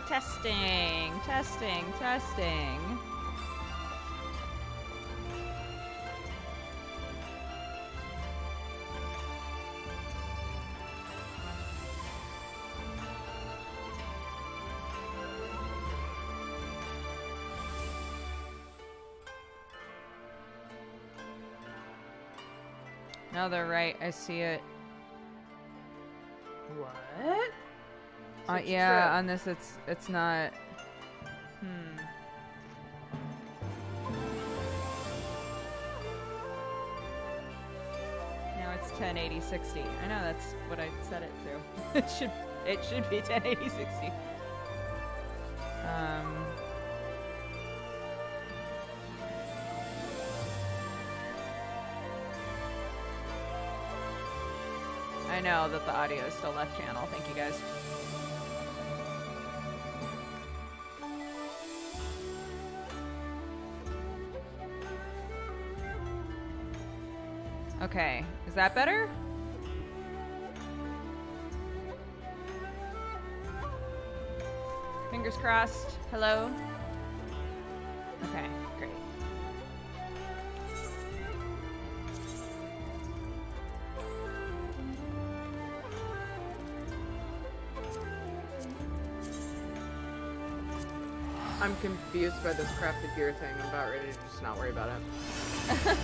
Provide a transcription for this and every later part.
Testing, testing, testing. No, they're right. I see it. What? Yeah, true. On this it's not. Now it's 1080-60. I know, that's what I set it to. it should be 1080-60. I know that the audio is still left channel. Thank you guys. Okay, is that better? Fingers crossed. Hello? Okay, great. I'm confused by this crafted gear thing. I'm about ready to just not worry about it.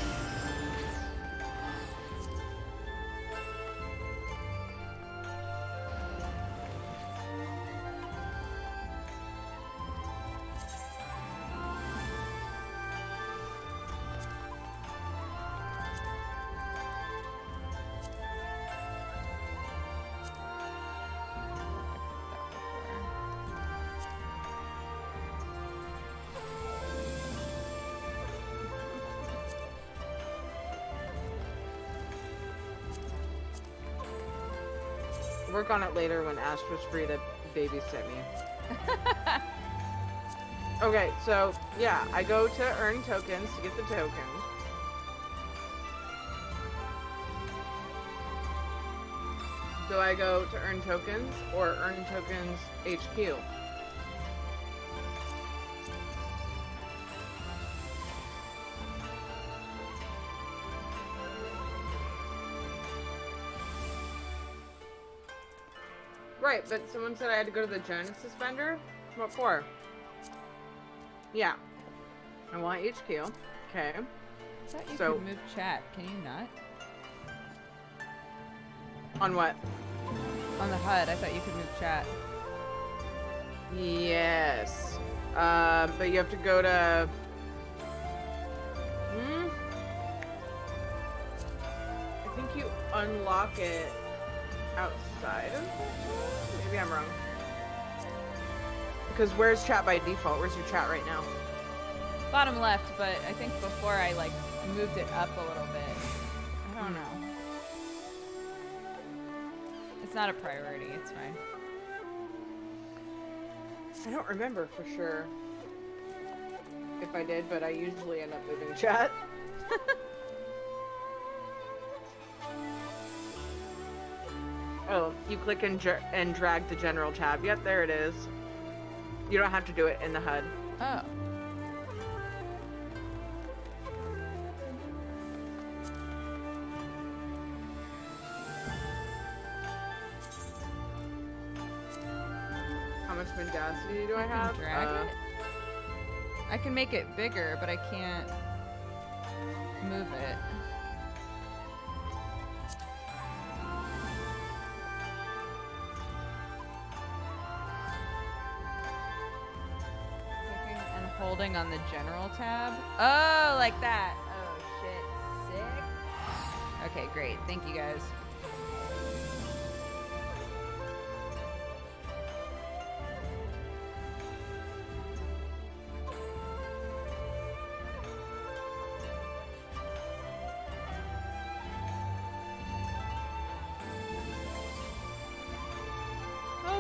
Work on it later when Astra's free to babysit me. Okay, so yeah, I go to earn tokens to get the tokens. Do I go to earn tokens or earn tokens HQ? Right, but someone said I had to go to the Genesis vendor? What for? Yeah. I want HQ. Okay. I thought you could move chat. Can you not? On what? On the HUD. I thought you could move chat. Yes. But you have to go to... I think you unlock it outside of it? Maybe I'm wrong. Because where's chat by default? Where's your chat right now? Bottom left, but I think before I like moved it up a little bit. I don't know. It's not a priority, it's fine. I don't remember for sure if I did, but I usually end up moving chat. Oh, you click and drag the general tab. Yep, there it is. You don't have to do it in the HUD. Oh. How much mendacity do I have? Drag it? I can make it bigger, but I can't move it. Holding on the general tab. Oh, like that. Oh, shit. Sick. Okay, great. Thank you, guys.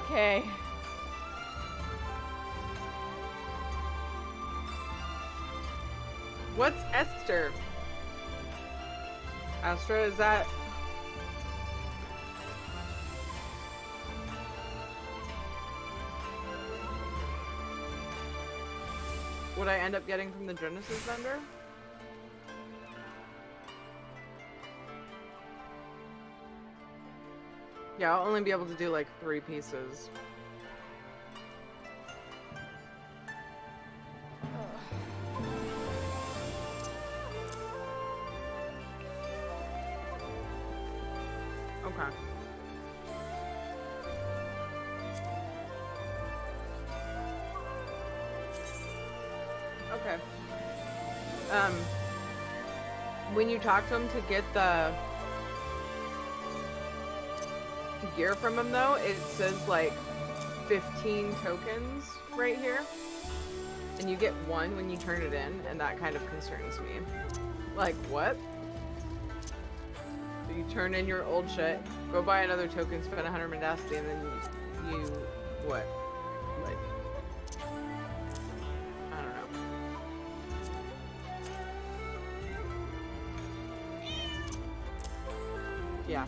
Okay. What's Esther? Astra, is that... What I end up getting from the Genesis vendor? Yeah, I'll only be able to do like 3 pieces. Okay. Okay. When you talk to him to get the gear from him, though, it says like 15 tokens right here, and you get 1 when you turn it in, and that kind of concerns me. Like, what? So you turn in your old shit, go buy another token, spend 100 Mendacity, and then you what? Like, I don't know. Yeah.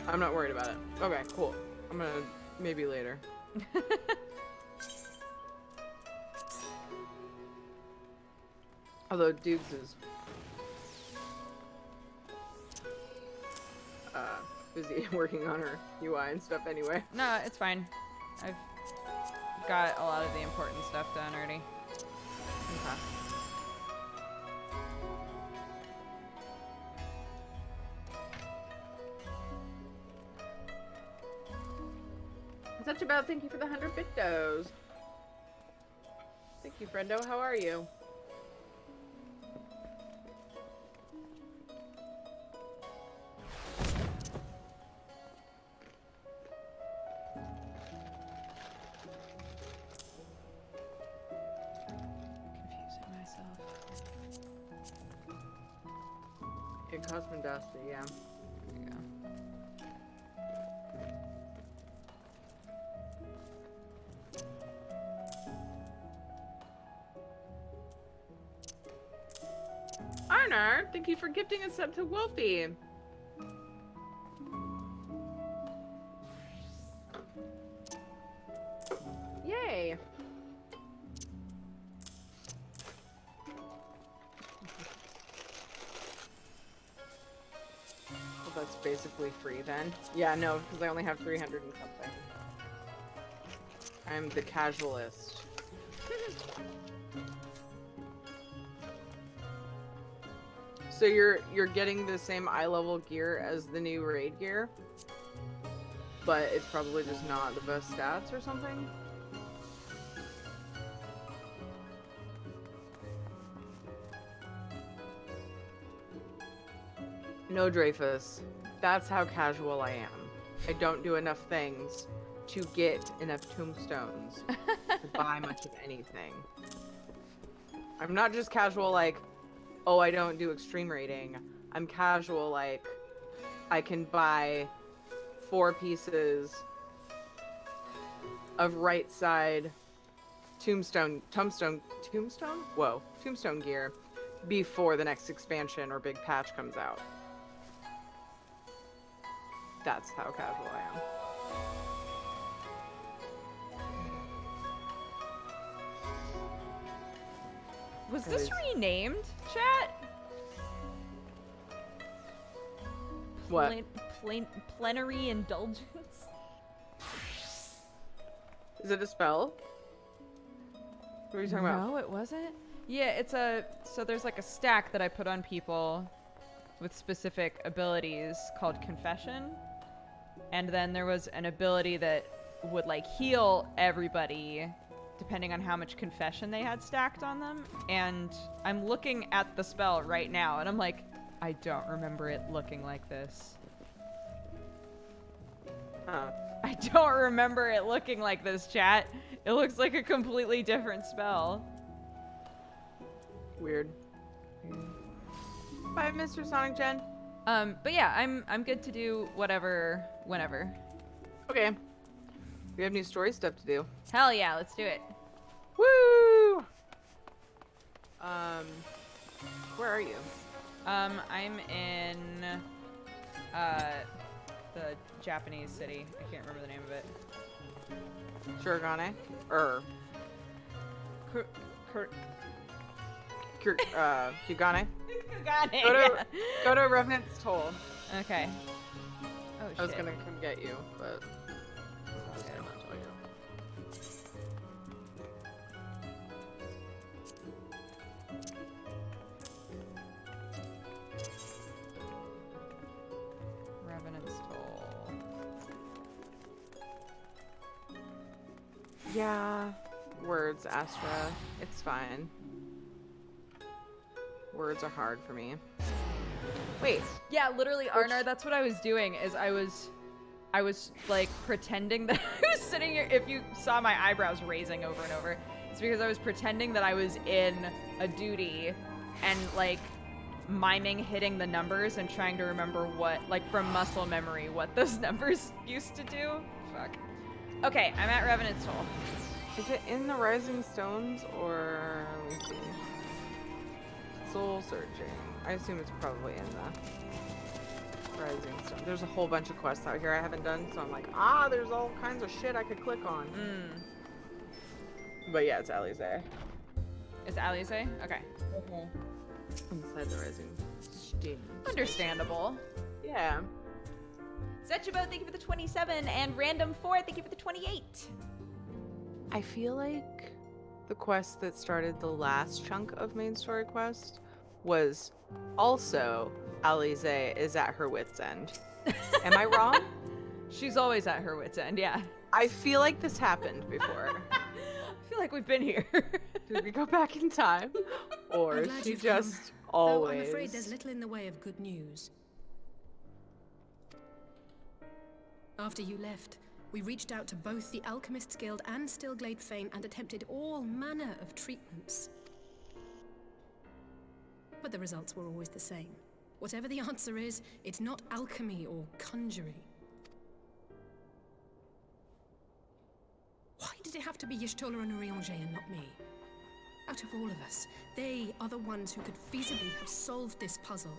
I'm not worried about it. Okay, cool. I'm gonna maybe later. Although Dukes is busy working on her UI and stuff anyway. No, it's fine. I've got a lot of the important stuff done already. Okay. Such about thank you for the 100 Bitdos. Thank you, friendo. How are you? Confusing myself. It costs Mendacity, yeah. There you go. Arnar, thank you for gifting a sub to Wolfie. Yay. Well, that's basically free then. Yeah, no, because I only have 300 and something. I'm the casualist. So you're getting the same eye level gear as the new raid gear, but it's probably just not the best stats or something. No, Dreyfus. That's how casual I am. I don't do enough things to get enough tombstones to buy much of anything. I'm not just casual like, oh, I don't do extreme rating. I'm casual like, I can buy 4 pieces of right side tombstone gear before the next expansion or big patch comes out. That's how casual I am. Was this renamed, chat? What? Plenary indulgence? Is it a spell? What are you talking about? No, it wasn't. Yeah, it's a... So there's like a stack that I put on people with specific abilities called Confession. And then there was an ability that would like heal everybody depending on how much confession they had stacked on them. And I'm looking at the spell right now, and I'm like, I don't remember it looking like this. Huh. I don't remember it looking like this, chat. It looks like a completely different spell. Weird. Bye, Mr. Sonic Gen. But yeah, I'm good to do whatever, whenever. Okay. We have new story stuff to do. Hell yeah, let's do it. Woo! Where are you? I'm in, the Japanese city. I can't remember the name of it. Shurigane? Kugane? Kugane. Go to Revenant's Toll. Okay. Oh shit. I was gonna come get you, but I was gonna tell you. Revenant's Toll. Yeah. Words, Astra. It's fine. Words are hard for me. Wait. Yeah, literally, Arnar, that's what I was doing, is I was like pretending that I was sitting here. If you saw my eyebrows raising over and over, it's because I was pretending that I was in a duty and like miming hitting the numbers and trying to remember what, like from muscle memory, what those numbers used to do. Fuck. Okay, I'm at Revenant's Toll. Is it in the Rising Stones or let me see. Soul searching. I assume it's probably in the Rising Stone. There's a whole bunch of quests out here I haven't done, so I'm like, there's all kinds of shit I could click on. But yeah, it's Alize. It's Alize? Okay. Inside the Rising Stone. Understandable. Yeah. Zetchabo, thank you for the 27, and Random4, thank you for the 28. I feel like the quest that started the last chunk of main story quest was also Alize is at her wit's end. Am I wrong? She's always at her wit's end, yeah. I feel like this happened before. I feel like we've been here. Did we go back in time? Or she just always... Though I'm afraid there's little in the way of good news. After you left, we reached out to both the Alchemists Guild and Stillglade Fane and attempted all manner of treatments. But the results were always the same. Whatever the answer is, it's not alchemy or conjuring. Why did it have to be Y'shtola and Urianger and not me? Out of all of us, they are the ones who could feasibly have solved this puzzle.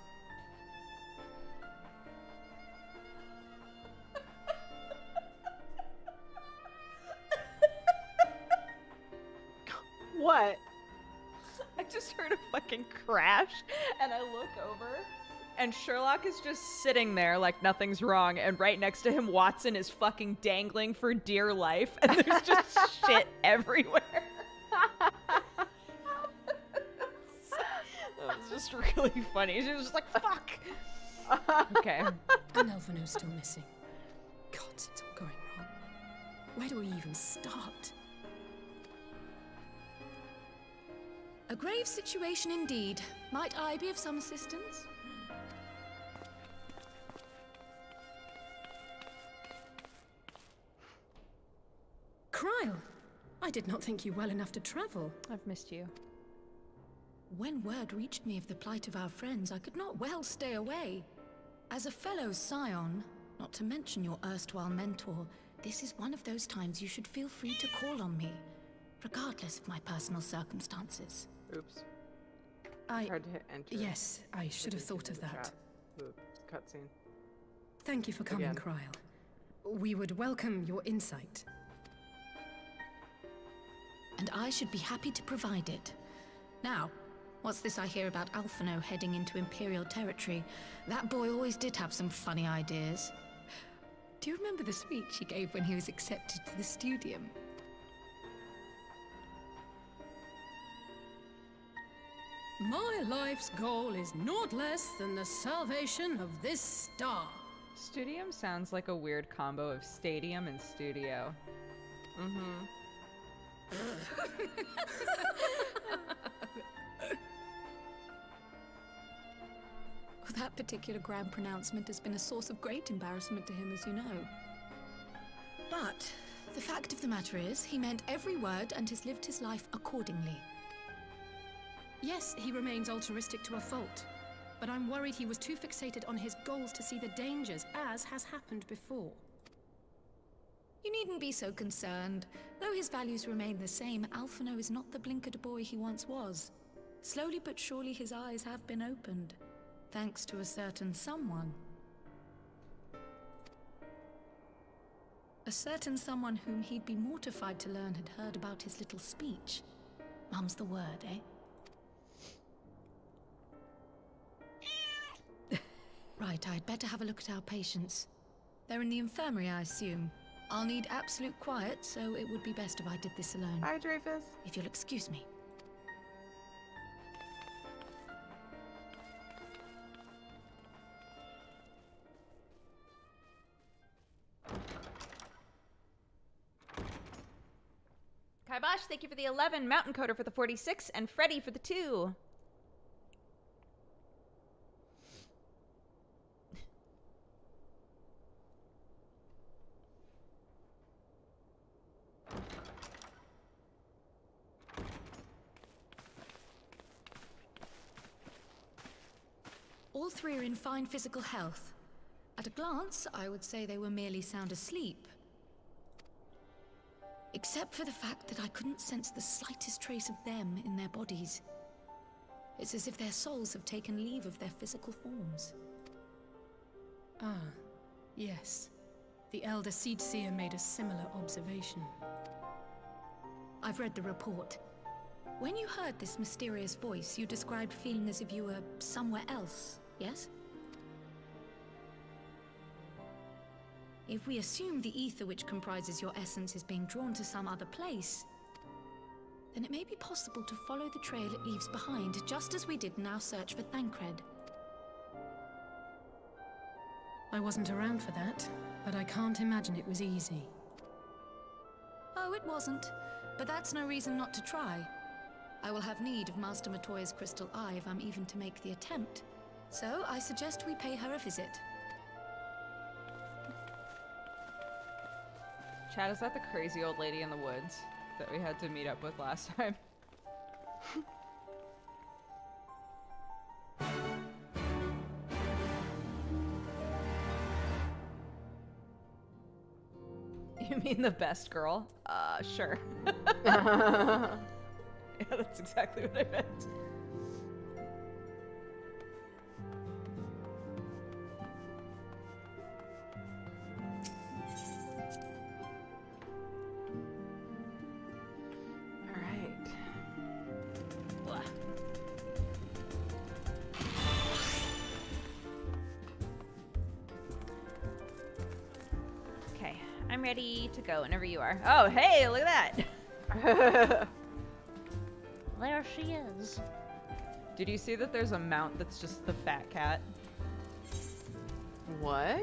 What? I just heard a fucking crash, and I look over, and Sherlock is just sitting there like nothing's wrong, and right next to him, Watson is fucking dangling for dear life, and there's just shit everywhere. That was just really funny. She was just like, fuck! Okay. And Elfino's still missing. God, it's all going wrong. Where do we even start? A grave situation indeed. Might I be of some assistance? Cryle! I did not think you well enough to travel. I've missed you. When word reached me of the plight of our friends, I could not well stay away. As a fellow scion, not to mention your erstwhile mentor, this is one of those times you should feel free to call on me, regardless of my personal circumstances. Oops. I tried to hit enter. Yes, I should have thought of that. Oops, cutscene. Thank you for coming, Again. Cryle. We would welcome your insight. And I should be happy to provide it. Now, what's this I hear about Alphino heading into Imperial territory? That boy always did have some funny ideas. Do you remember the speech he gave when he was accepted to the Studium? My life's goal is naught less than the salvation of this star. Studium sounds like a weird combo of stadium and studio. Mm-hmm. That particular grand pronouncement has been a source of great embarrassment to him, as you know. But the fact of the matter is, he meant every word and has lived his life accordingly. Yes, he remains altruistic to a fault, but I'm worried he was too fixated on his goals to see the dangers, as has happened before. You needn't be so concerned. Though his values remain the same, Alphino is not the blinkered boy he once was. Slowly but surely his eyes have been opened, thanks to a certain someone. A certain someone whom he'd be mortified to learn had heard about his little speech. Mum's the word, eh? Right, I'd better have a look at our patients. They're in the infirmary, I assume. I'll need absolute quiet, so it would be best if I did this alone. Hi, Dreyfus. If you'll excuse me. Kibosh, thank you for the 11. Mountain Coder for the 46. And Freddy for the 2. All three are in fine physical health. At a glance, I would say they were merely sound asleep. Except for the fact that I couldn't sense the slightest trace of them in their bodies. It's as if their souls have taken leave of their physical forms. Ah, yes. The Elder Seedseer made a similar observation. I've read the report. When you heard this mysterious voice, you described feeling as if you were somewhere else, yes? If we assume the ether which comprises your essence is being drawn to some other place, then it may be possible to follow the trail it leaves behind, just as we did in our search for Thancred. I wasn't around for that, but I can't imagine it was easy. Oh, it wasn't. But that's no reason not to try. I will have need of Master Matoya's crystal eye if I'm even to make the attempt. So I suggest we pay her a visit. Chad, is that the crazy old lady in the woods that we had to meet up with last time? You mean the best girl? Sure. Yeah, that's exactly what I meant. I'm ready to go whenever you are. Oh, hey, look at that. There she is. Did you see that there's a mount that's just the fat cat? What?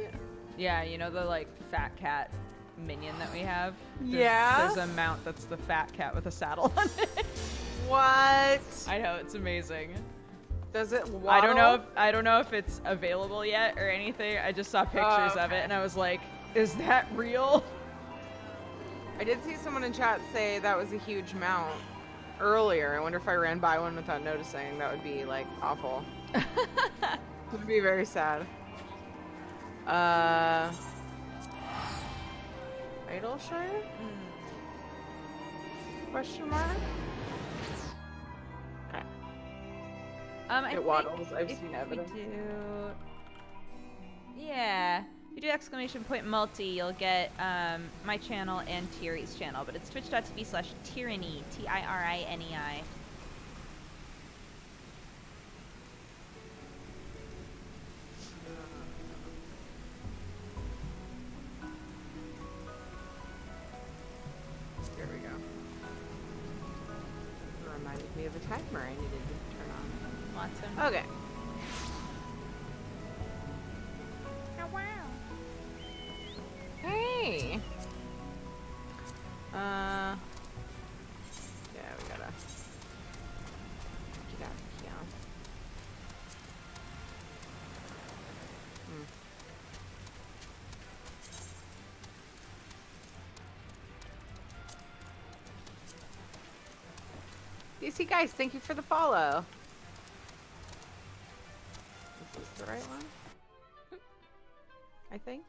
Yeah, you know the, like, fat cat minion that we have? Yeah? There's a mount that's the fat cat with a saddle on it. What? I know, it's amazing. Does it waddle? I don't know if it's available yet or anything. I just saw pictures of it and I was like, is that real? I did see someone in chat say that was a huge mount earlier. I wonder if I ran by one without noticing. That would be, like, awful. It would be very sad. Idol Shrine? Question mark? Okay. I waddles. I've seen evidence. Yeah. If you do exclamation point multi, you'll get my channel and Tiri's channel, but it's twitch.tv/Tirinei, Tirinei. There we go. It reminded me of a timer I needed to turn on. Watson. Okay. Oh, wow. Hey! Yeah, we gotta get out of here. DC guys, thank you for the follow. Is this the right one? I think.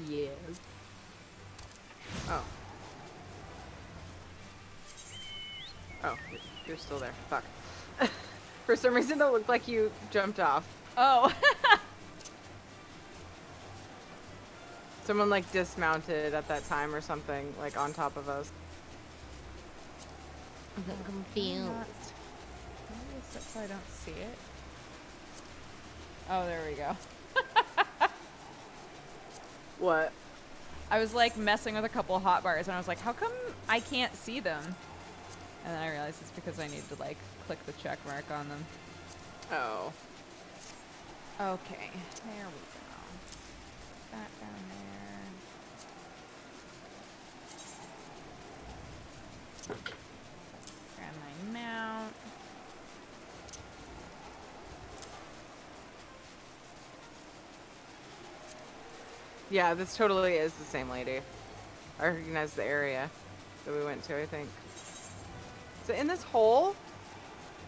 Yes. Oh. Oh, you're still there. Fuck. For some reason it looked like you jumped off. Oh. Someone like dismounted at that time or something, like on top of us. I'm confused. Maybe it's so I don't see it. Oh, there we go. What? I was like messing with a couple of hotbars and I was like, how come I can't see them? And then I realized it's because I need to like click the check mark on them. Oh. Okay, there we go. That down there. Grab my mount. Yeah, this totally is the same lady. I recognize the area that we went to, I think. Is it in this hole?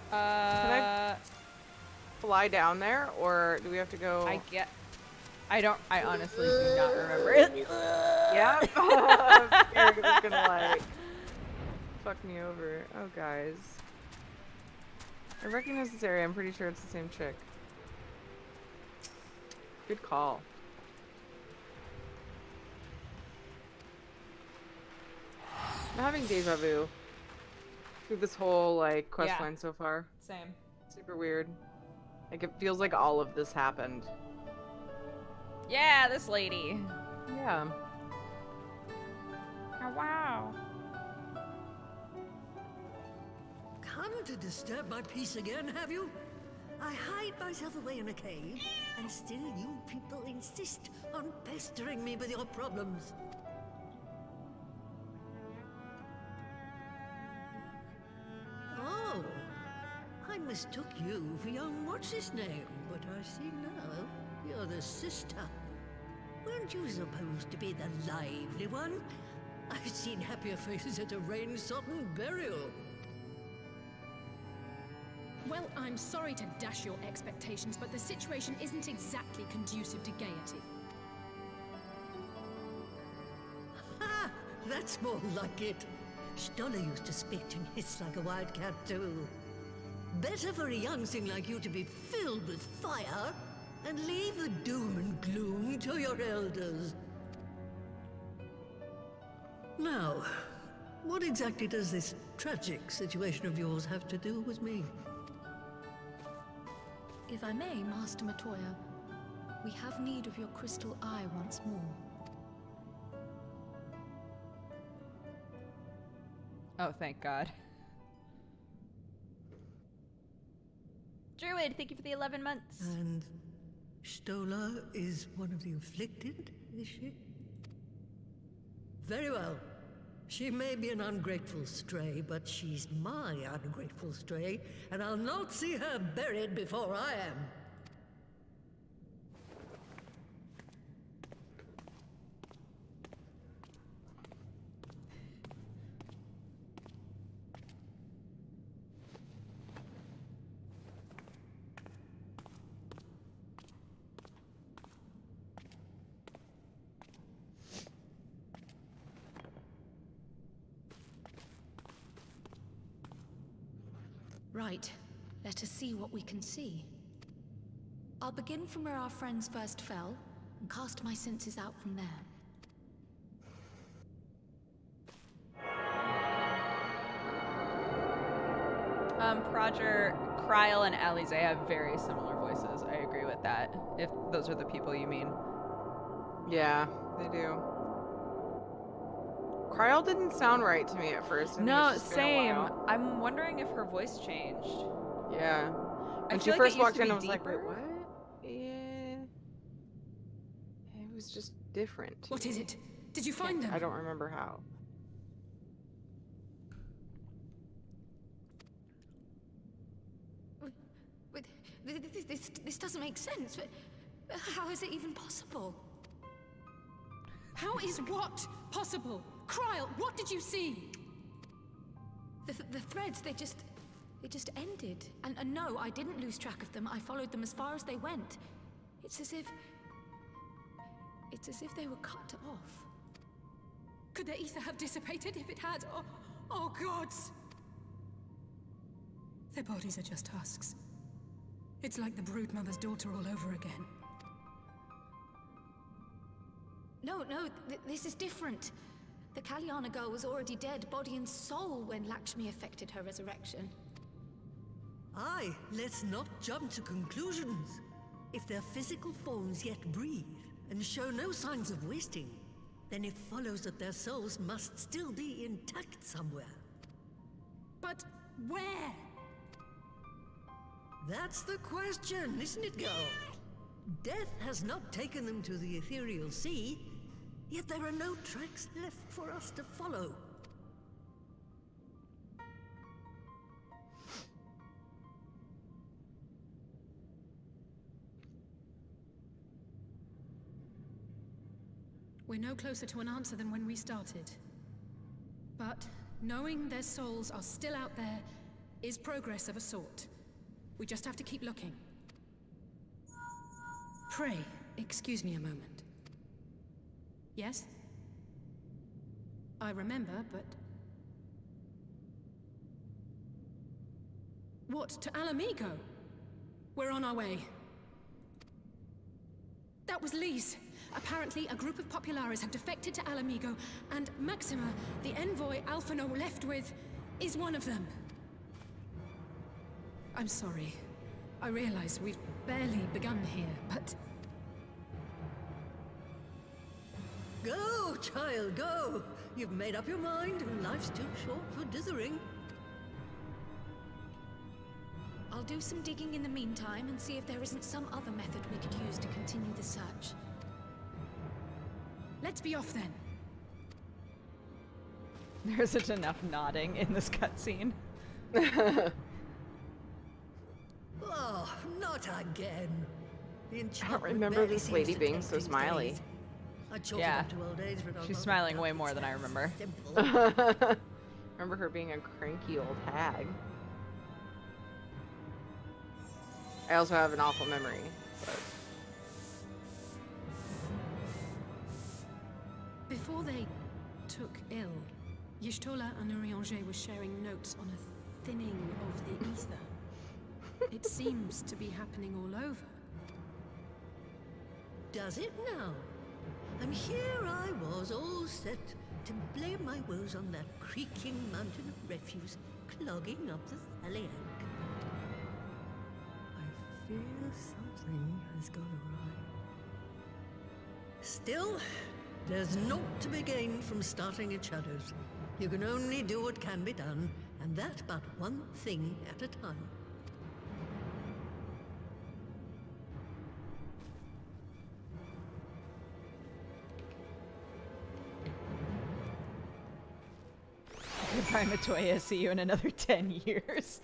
Can I fly down there, or do we have to go? I honestly do not remember it. Yeah? I was scared it was gonna, like, fuck me over. Oh, guys. I recognize this area. I'm pretty sure it's the same chick. Good call. I'm having deja vu through this whole, like, quest line so far. Same. Super weird. Like, it feels like all of this happened. Yeah, this lady. Yeah. Oh, wow. Come to disturb my peace again, have you? I hide myself away in a cave, and still you people insist on pestering me with your problems. Oh, I mistook you for young what's-his-name, but I see now you're the sister. Weren't you supposed to be the lively one? I've seen happier faces at a rain-sodden burial. Well, I'm sorry to dash your expectations, but the situation isn't exactly conducive to gaiety. Ha! That's more like it. Stoller used to spit and hiss like a wildcat too. Better for a young thing like you to be filled with fire and leave the doom and gloom to your elders. Now, what exactly does this tragic situation of yours have to do with me? If I may, Master Matoya, we have need of your crystal eye once more. Oh, thank God. Druid, thank you for the 11 months. And Stoller is one of the afflicted, is she? Very well. She may be an ungrateful stray, but she's my ungrateful stray, and I'll not see her buried before I am. Right. Let us see what we can see. I'll begin from where our friends first fell, and cast my senses out from there. Proger, Kryl, and Alize have very similar voices. I agree with that, if those are the people you mean. Yeah, they do. Kryl didn't sound right to me at first. And No, it's just been a same. while. I'm wondering if her voice changed. Yeah. When she feel like first it used walked to in, be I was like, wait, deeper. what? Yeah. It was just different. to What me. is it? Did you find them? I don't remember how. This doesn't make sense. How is it even possible? How is what possible? Kryl, what did you see? The threads, they just ended. And no, I didn't lose track of them. I followed them as far as they went. It's as if they were cut off. Could their ether have dissipated if it had? Oh gods! Their bodies are just husks. It's like the broodmother's daughter all over again. No, this is different. The Kalyana girl was already dead, body and soul, when Lakshmi effected her resurrection. Aye, let's not jump to conclusions. If their physical forms yet breathe and show no signs of wasting, then it follows that their souls must still be intact somewhere. But where? That's the question, isn't it, girl? Death has not taken them to the ethereal sea, yet there are no tracks left for us to follow. We're no closer to an answer than when we started. But knowing their souls are still out there is progress of a sort. We just have to keep looking. Pray, excuse me a moment. Yes? I remember, but... What, to Alamigo? We're on our way. That was Lee's. Apparently, a group of Populares have defected to Alamigo, and Maxima, the envoy Alphino left with, is one of them. I'm sorry. I realize we've barely begun here, but... Go, child, go! You've made up your mind, and life's too short for dithering. I'll do some digging in the meantime and see if there isn't some other method we could use to continue the search. Let's be off then. There isn't enough nodding in this cutscene. Oh, not again. I don't remember this lady being so smiley. Yeah, she's smiling way more than I remember. Remember her being a cranky old hag. I also have an awful memory, but... Before they took ill, Y'shtola and Urianger were sharing notes on a thinning of the ether. It seems to be happening all over. Does it now? And here I was, all set to blame my woes on that creaking mountain of refuse clogging up the Thaliac. I fear something has gone awry. Still, there's naught to be gained from starting at shadows. You can only do what can be done, and that but one thing at a time. Goodbye, Matoya. See you in another 10 years.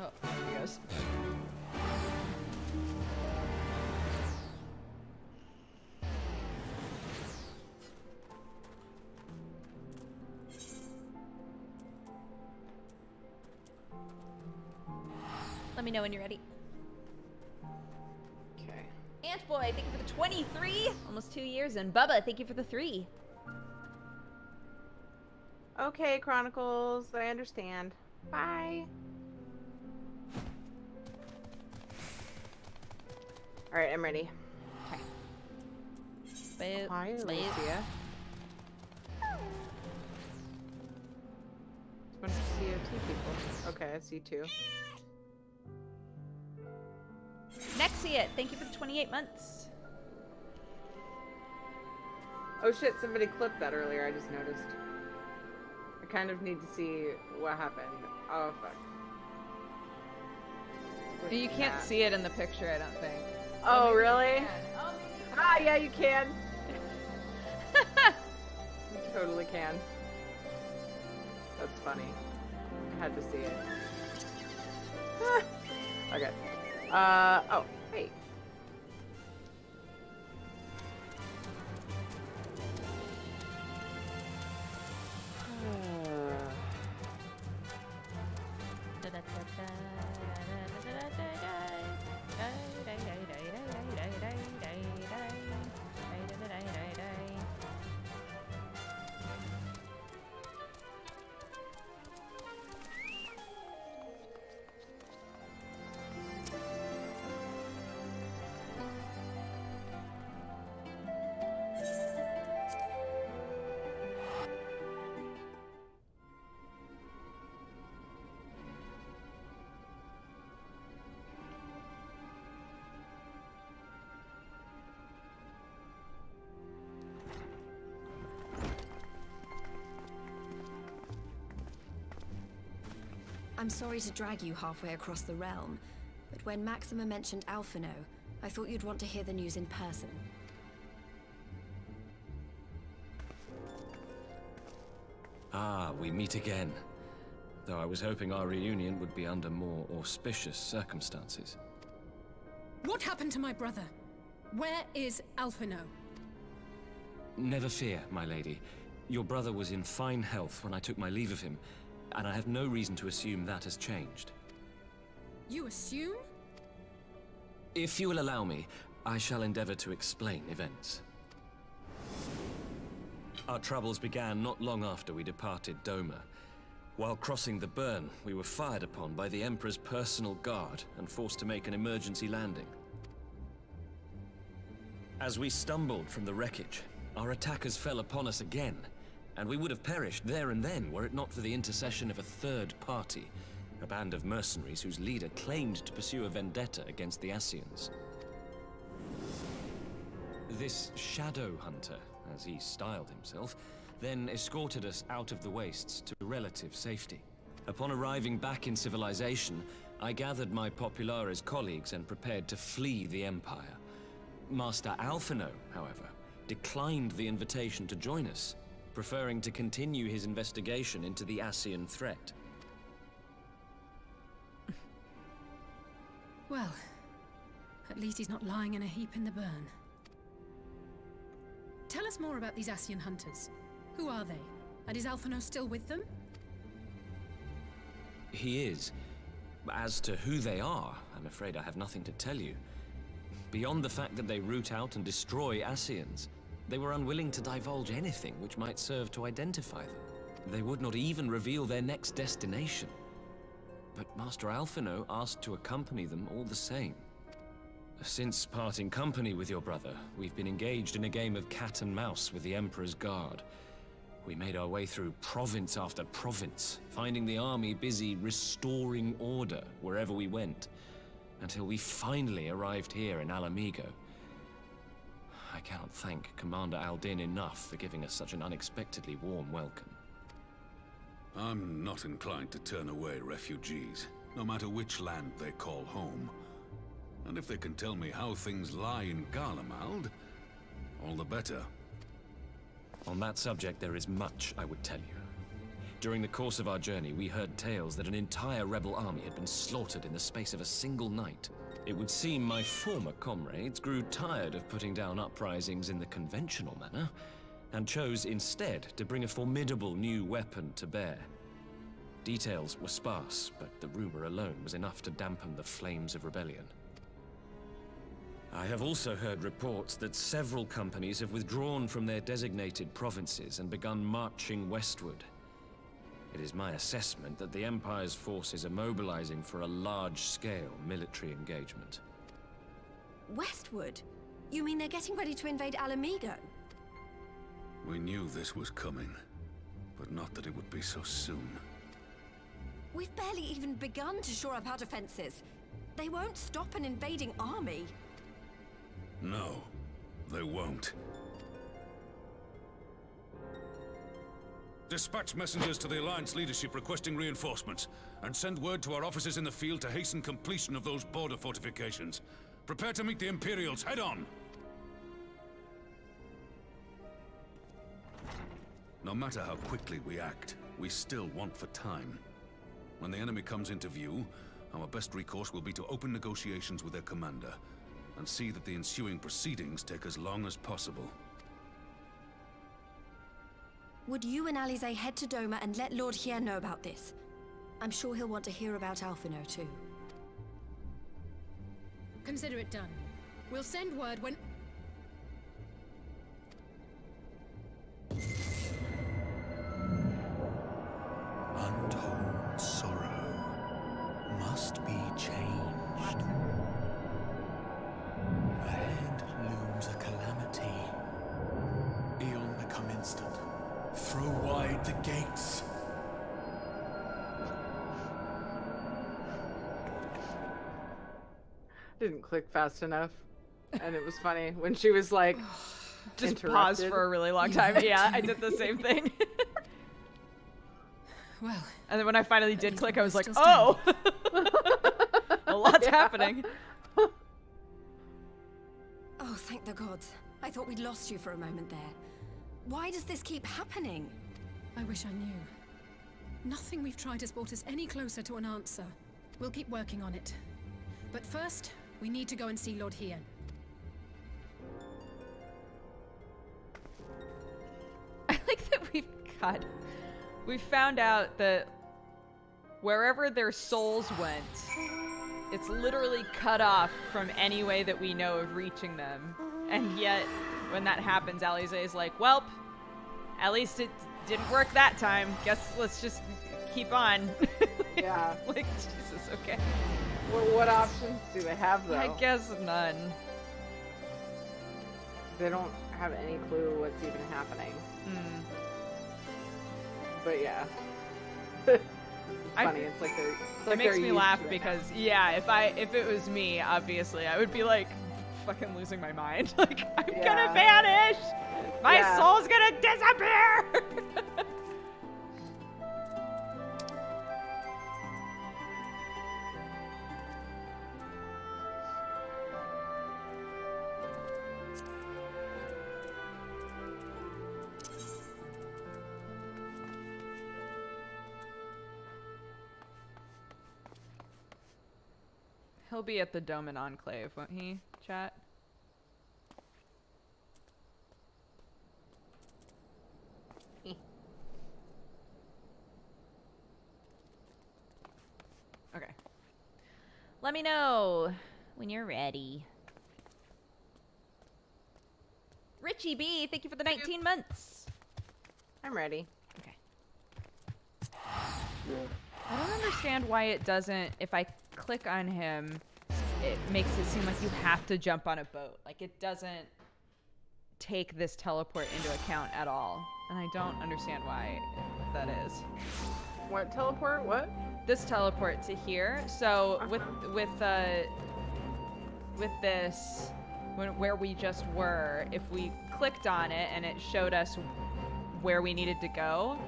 Oh, there he goes. Let me know when you're ready. Okay. Ant Boy, thank you for the 23! Almost 2 years. And Bubba, thank you for the 3. Okay, Chronicles, I understand. Bye. Alright, I'm ready. Okay. Hi, Alicia. It's a bunch of COT people. Okay, I see 2. Nexiat, thank you for the 28 months. Oh shit, somebody clipped that earlier, I just noticed. I kind of need to see what happened. Oh, fuck. You can't see it in the picture, I don't think. Oh, really? Ah, yeah, you can. You totally can. That's funny. I had to see it. Okay. Oh, wait. I'm sorry to drag you halfway across the realm, but when Maxima mentioned Alphino, I thought you'd want to hear the news in person. Ah, we meet again. Though I was hoping our reunion would be under more auspicious circumstances. What happened to my brother? Where is Alphino? Never fear, my lady. Your brother was in fine health when I took my leave of him, and I have no reason to assume that has changed. You assume? If you will allow me, I shall endeavor to explain events. Our troubles began not long after we departed Doma. While crossing the burn, we were fired upon by the Emperor's personal guard and forced to make an emergency landing. As we stumbled from the wreckage, our attackers fell upon us again, and we would have perished there and then were it not for the intercession of a third party, a band of mercenaries whose leader claimed to pursue a vendetta against the Ascians. This Shadow Hunter, as he styled himself, then escorted us out of the wastes to relative safety. Upon arriving back in civilization, I gathered my Populares colleagues and prepared to flee the Empire. Master Alphino, however, declined the invitation to join us, preferring to continue his investigation into the Ascian threat. Well, at least he's not lying in a heap in the burn. Tell us more about these Ascian hunters. Who are they? And is Alphino still with them? He is. As to who they are, I'm afraid I have nothing to tell you. Beyond the fact that they root out and destroy Ascians, they were unwilling to divulge anything which might serve to identify them. They would not even reveal their next destination. But Master Alphino asked to accompany them all the same. Since parting company with your brother, we've been engaged in a game of cat and mouse with the Emperor's guard. We made our way through province after province, finding the army busy restoring order wherever we went, until we finally arrived here in Alamigo. I cannot thank Commander Aldin enough for giving us such an unexpectedly warm welcome. I'm not inclined to turn away refugees, no matter which land they call home. And if they can tell me how things lie in Garlemald, all the better. On that subject, there is much I would tell you. During the course of our journey, we heard tales that an entire rebel army had been slaughtered in the space of a single night. It would seem my former comrades grew tired of putting down uprisings in the conventional manner, and chose instead to bring a formidable new weapon to bear. Details were sparse, but the rumor alone was enough to dampen the flames of rebellion. I have also heard reports that several companies have withdrawn from their designated provinces and begun marching westward. It is my assessment that the Empire's forces are mobilizing for a large-scale military engagement. Westward? You mean they're getting ready to invade Alamigo? We knew this was coming, but not that it would be so soon. We've barely even begun to shore up our defenses. They won't stop an invading army. No, they won't. Dispatch messengers to the Alliance leadership requesting reinforcements, and send word to our officers in the field to hasten completion of those border fortifications. Prepare to meet the Imperials head-on! No matter how quickly we act, we still want for time. When the enemy comes into view, our best recourse will be to open negotiations with their commander, and see that the ensuing proceedings take as long as possible. Would you and Alize head to Doma and let Lord Hien know about this? I'm sure he'll want to hear about Alphino too. Consider it done. We'll send word when... Untold sorrow must be changed. Ahead looms a calamity. Eon become instant. Throw wide the gates. Didn't click fast enough. And it was funny when she was like, Just paused for a really long time. Yeah, I did the same thing. Well, And then when I finally did click, I was like, still oh! A lot's happening. Oh, thank the gods. I thought we'd lost you for a moment there. Why does this keep happening? I wish I knew. Nothing we've tried has brought us any closer to an answer. We'll keep working on it. But first, we need to go and see Lord Hien. I like that we found out that wherever their souls went, it's literally cut off from any way that we know of reaching them. And yet, when that happens, Alize is like, welp, at least it didn't work that time. Guess let's just keep on. yeah. Like, Jesus, okay. Well, what options do they have, though? I guess none. They don't have any clue what's even happening. Mm. But yeah. It's funny. It's like they're. It's like It makes they're me used laugh to it because, yeah, if it was me, obviously, I would be like fucking losing my mind. Like, I'm gonna vanish! My soul's gonna disappear! He'll be at the Doman Enclave, won't he, chat? Okay. Let me know when you're ready. Richie B, thank you for the 19 months. I'm ready. Okay. I don't understand why it doesn't, if I click on him, it makes it seem like you have to jump on a boat. Like, it doesn't take this teleport into account at all. And I don't understand why that is. What teleport? What? This teleport to here. So with this, where we just were, if we clicked on it and it showed us where we needed to go,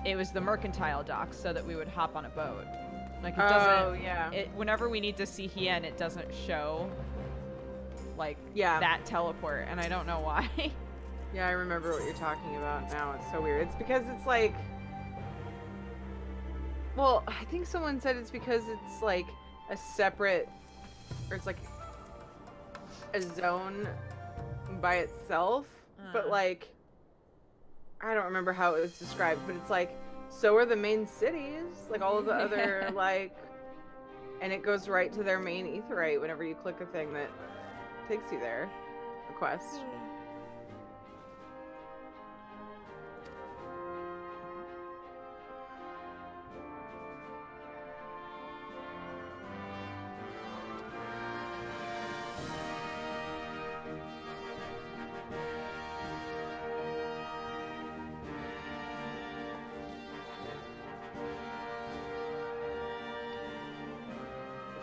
it was the mercantile docks so that we would hop on a boat. Like, it doesn't. Yeah. Whenever we need to see Hien, it doesn't show like that teleport, and I don't know why. Yeah, I remember what you're talking about now. It's so weird. It's because it's like, well, I think someone said it's because it's like a separate, or it's like a zone by itself, but like, I don't remember how it was described, but it's like, so are the main cities, like all of the other, like, and it goes right to their main aetheryte whenever you click a thing that takes you there, the quest.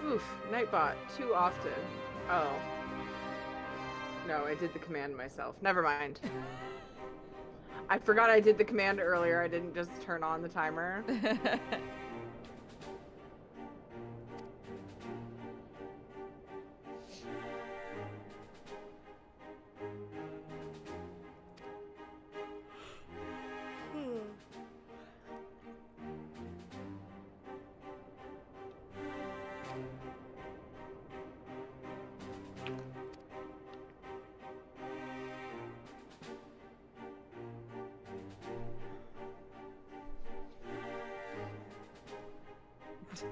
Oof, Nightbot, too often. Oh. No, I did the command myself. Never mind. I forgot I did the command earlier. I didn't just turn on the timer. Oh,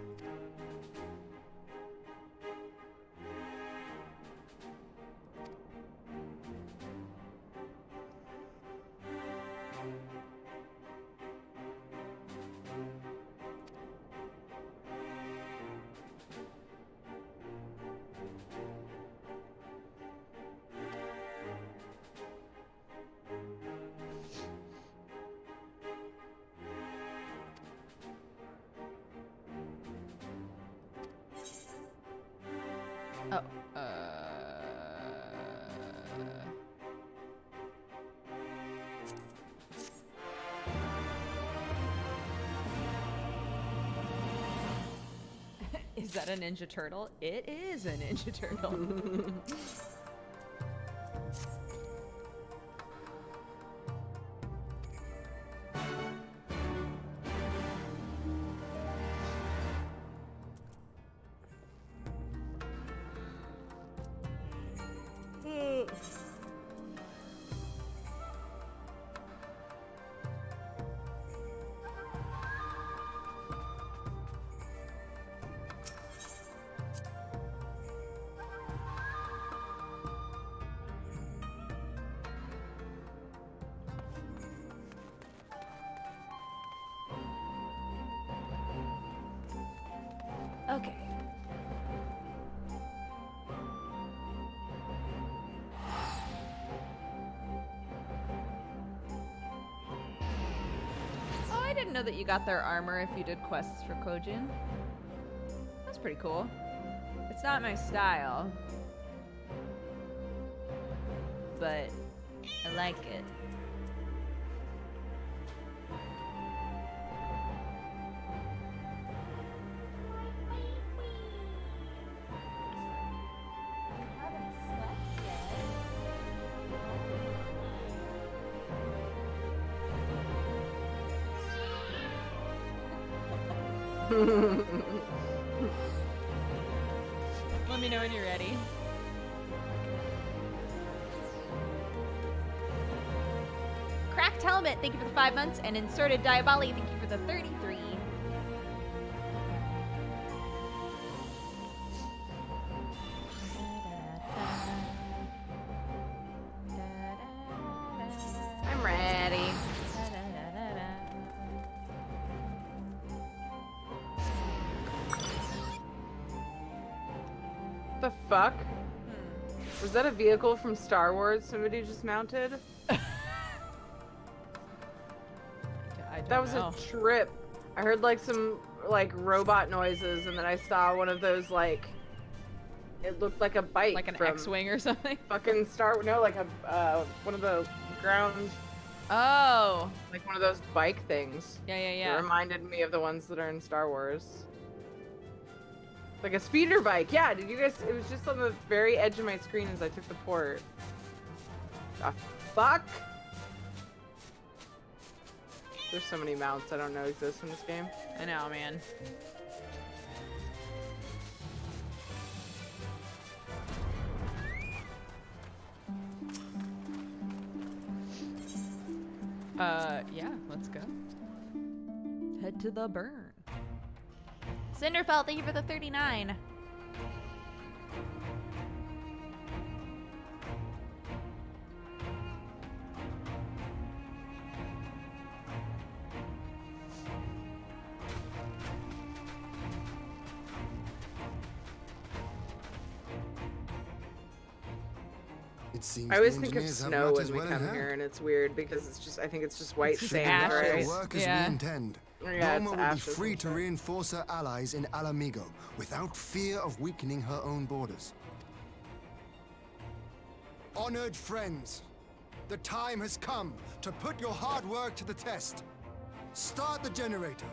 Is that a Ninja Turtle? It is a Ninja Turtle. Okay. Oh, I didn't know that you got their armor if you did quests for Kojin. That's pretty cool. It's not my style, but I like it. Let me know when you're ready. Cracked Helmet, thank you for the 5 months. And Inserted Diaboli, thank you for the 33. I'm ready. The fuck? Was that a vehicle from Star Wars somebody just mounted? That was a trip. I heard like some like robot noises and then I saw one of those like it looked like a bike, like an from X-wing or something. Fucking like a one of the ground. Oh, like one of those bike things. Yeah. It reminded me of the ones that are in Star Wars. Like a speeder bike. Yeah, did you guys? It was just on the very edge of my screen as I took the port. The fuck? There's so many mounts I don't know exist in this game. I know, man. Yeah, let's go. Head to the burn. Cinderfell, thank you for the 39. It seems I always the think of engineers have snow when matters we well in come hand. here, and it's weird because it's just, I think it's just white If sand, the right? work as we intend, Yeah, Roma it's will be ashes free and to shit. reinforce her allies in Alamigo without fear of weakening her own borders. Honored friends, the time has come to put your hard work to the test. Start the generator.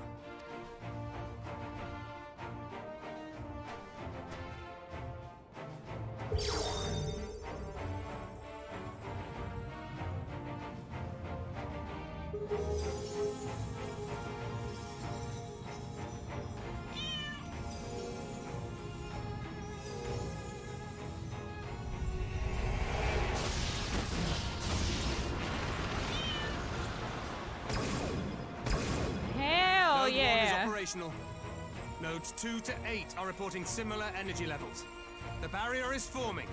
Hell Node one is yeah. operational. Nodes 2 to 8 are reporting similar energy levels. The barrier is forming.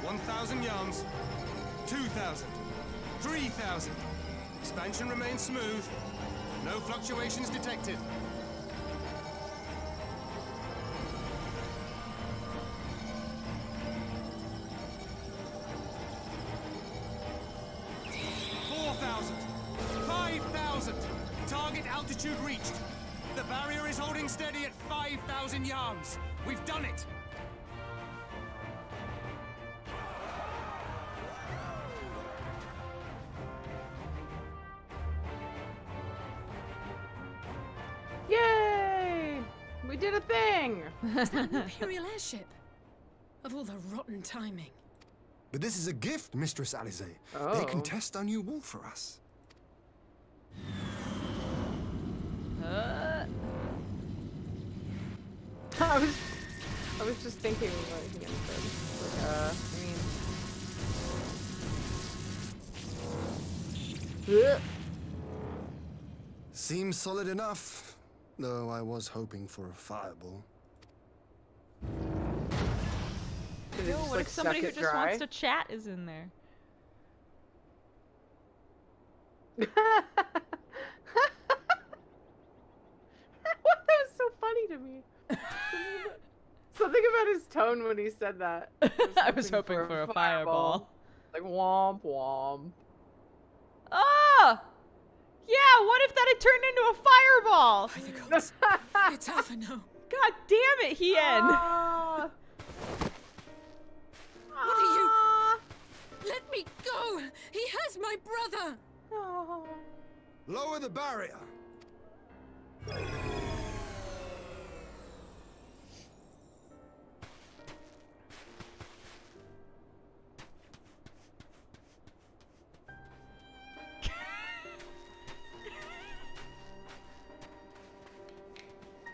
1,000 yards. 2,000. 3,000. Expansion remains smooth. No fluctuations detected. 4,000. 5,000. Target altitude reached. The barrier is holding steady at 5,000 yards. We've done it. Yay! We did a thing! Is that an Imperial airship? Of all the rotten timing. But this is a gift, Mistress Alize. Oh. They can test our new wall for us. I was just thinking what he said. Like, Seems solid enough, though I was hoping for a fireball. Ew, what if somebody who just wants to chat is in there? What? That was so funny to me. Something about his tone when he said that. I was hoping for a fireball. Like womp womp. Ah! Yeah, what if that had turned into a fireball? By the gods. It's Alphino. God damn it, Hien! What are you? Let me go! He has my brother! Lower the barrier!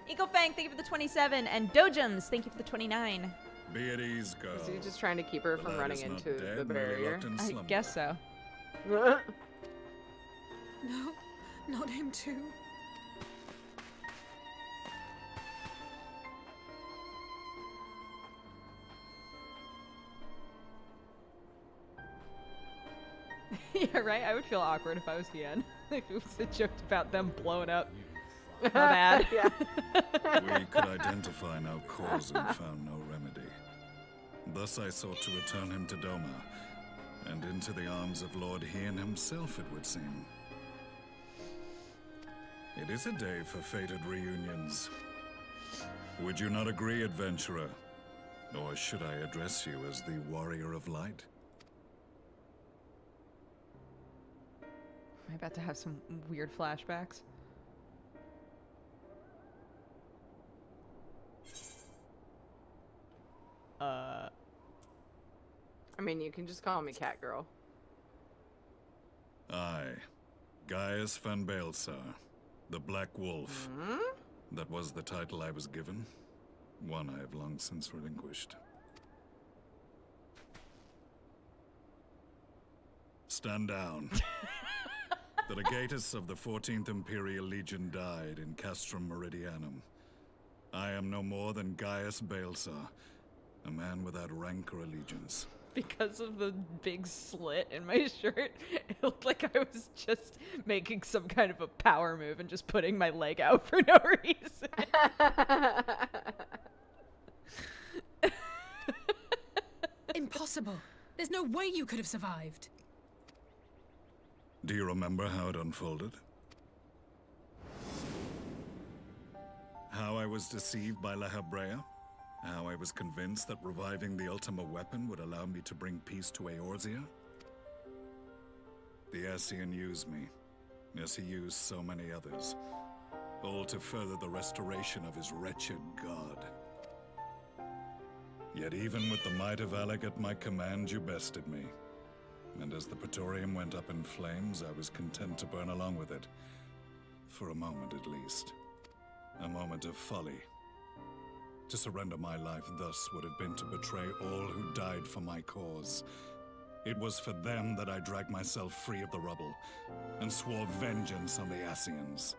Eagle Fang, thank you for the 27, and Dojums, thank you for the 29. Be at ease, girl. Is he just trying to keep her from running into the barrier? I guess so. No, not him too. Yeah, right? I would feel awkward if I was Hien. If it was a joke about them blowing up. My bad. Yeah. We could identify no cause and found no remedy. Thus I sought to return him to Doma, and into the arms of Lord Hien himself, it would seem. It is a day for fated reunions. Would you not agree, adventurer? Or should I address you as the Warrior of Light? Am I about to have some weird flashbacks? I mean, you can just call me Catgirl. I, Gaius van Baelsar, the Black Wolf. That was the title I was given. One I have long since relinquished. Stand down. The legatus of the 14th Imperial Legion died in Castrum Meridianum. I am no more than Gaius Baelsar, a man without rank or allegiance. Because of the big slit in my shirt, it looked like I was just making some kind of a power move and just putting my leg out for no reason. Impossible. There's no way you could have survived. Do you remember how it unfolded? How I was deceived by La Hebrea? How I was convinced that reviving the Ultima weapon would allow me to bring peace to Eorzea? The Ascian used me, as he used so many others, all to further the restoration of his wretched god. Yet even with the might of Alec at my command, you bested me. And as the Praetorium went up in flames, I was content to burn along with it. For a moment at least. A moment of folly. To surrender my life thus would have been to betray all who died for my cause. It was for them that I dragged myself free of the rubble, and swore vengeance on the Ascians.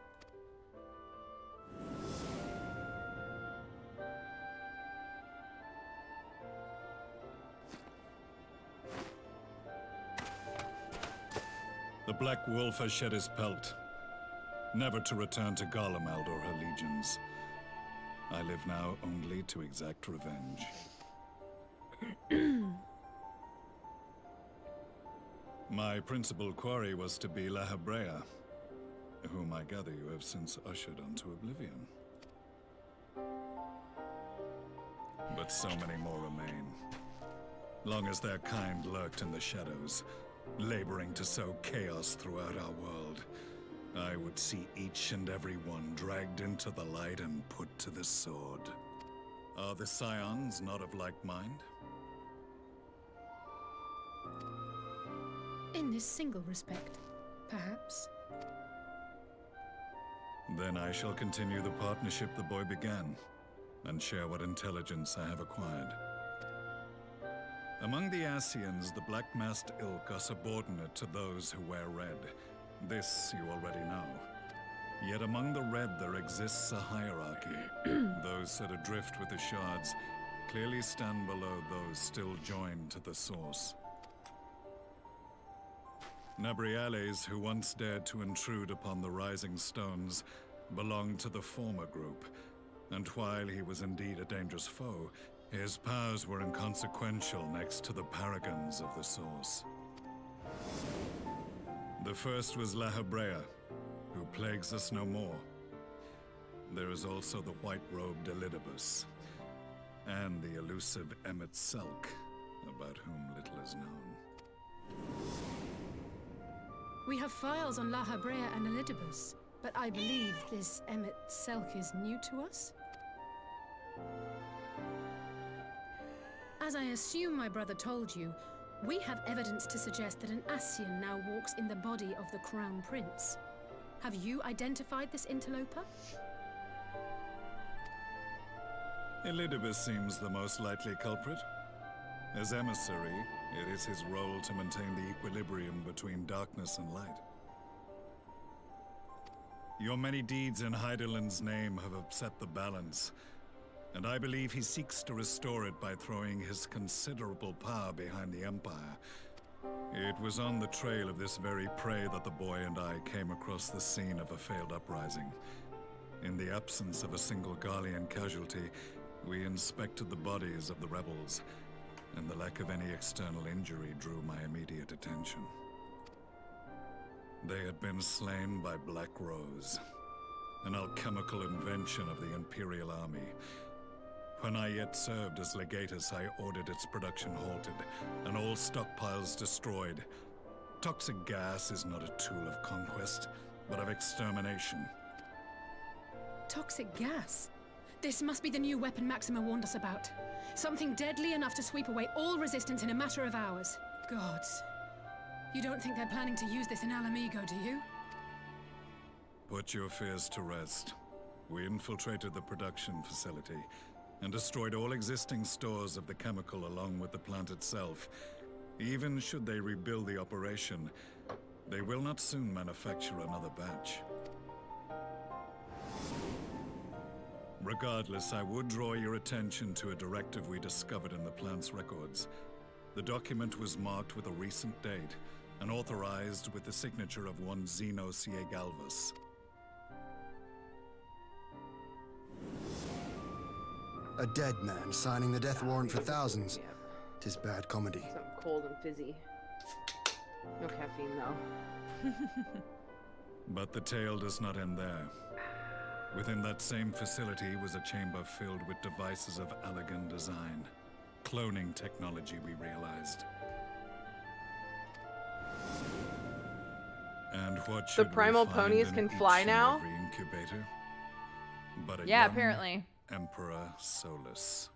The Black Wolf has shed his pelt, never to return to Garlemald or her legions. I live now only to exact revenge. My principal quarry was to be La Hebrea, whom I gather you have since ushered onto oblivion. But so many more remain. Long as their kind lurked in the shadows, laboring to sow chaos throughout our world, I would see each and every one dragged into the light and put to the sword. Are the Scions not of like mind? In this single respect, perhaps. Then I shall continue the partnership the boy began, and share what intelligence I have acquired. Among the Ascians, the Black-Masked Ilk are subordinate to those who wear red. This you already know. Yet among the red there exists a hierarchy. Those set adrift with the shards clearly stand below those still joined to the source. Nabriales, who once dared to intrude upon the Rising Stones, belonged to the former group, and while he was indeed a dangerous foe, his powers were inconsequential next to the paragons of the source. The first was La Hebrea, who plagues us no more. There is also the white-robed Elidibus, and the elusive Emmet Selk, about whom little is known. We have files on La Hebrea and Elidibus, but I believe this Emmet Selk is new to us? As I assume my brother told you, we have evidence to suggest that an Ascian now walks in the body of the Crown Prince. Have you identified this interloper? Elidibus seems the most likely culprit. As emissary, it is his role to maintain the equilibrium between darkness and light. Your many deeds in Hydaelyn's name have upset the balance, and I believe he seeks to restore it by throwing his considerable power behind the Empire. It was on the trail of this very prey that the boy and I came across the scene of a failed uprising. In the absence of a single Garlean casualty, we inspected the bodies of the rebels, and the lack of any external injury drew my immediate attention. They had been slain by Black Rose, an alchemical invention of the Imperial army. When I yet served as legatus, I ordered its production halted, and all stockpiles destroyed. Toxic gas is not a tool of conquest, but of extermination. Toxic gas? This must be the new weapon Maxima warned us about. Something deadly enough to sweep away all resistance in a matter of hours. Gods. You don't think they're planning to use this in Alamigo, do you? Put your fears to rest. We infiltrated the production facility and destroyed all existing stores of the chemical along with the plant itself. Even should they rebuild the operation, they will not soon manufacture another batch. Regardless, I would draw your attention to a directive we discovered in the plant's records. The document was marked with a recent date and authorized with the signature of one Zeno Ciegalvus. A dead man signing the death warrant for thousands. 'Tis bad comedy. Something cold and fizzy. No caffeine, though. But the tale does not end there. Within that same facility was a chamber filled with devices of elegant design. Cloning technology, we realized. And what should The primal we find ponies in can each fly and now? every incubator? But a Yeah, young apparently. Emperor Solus.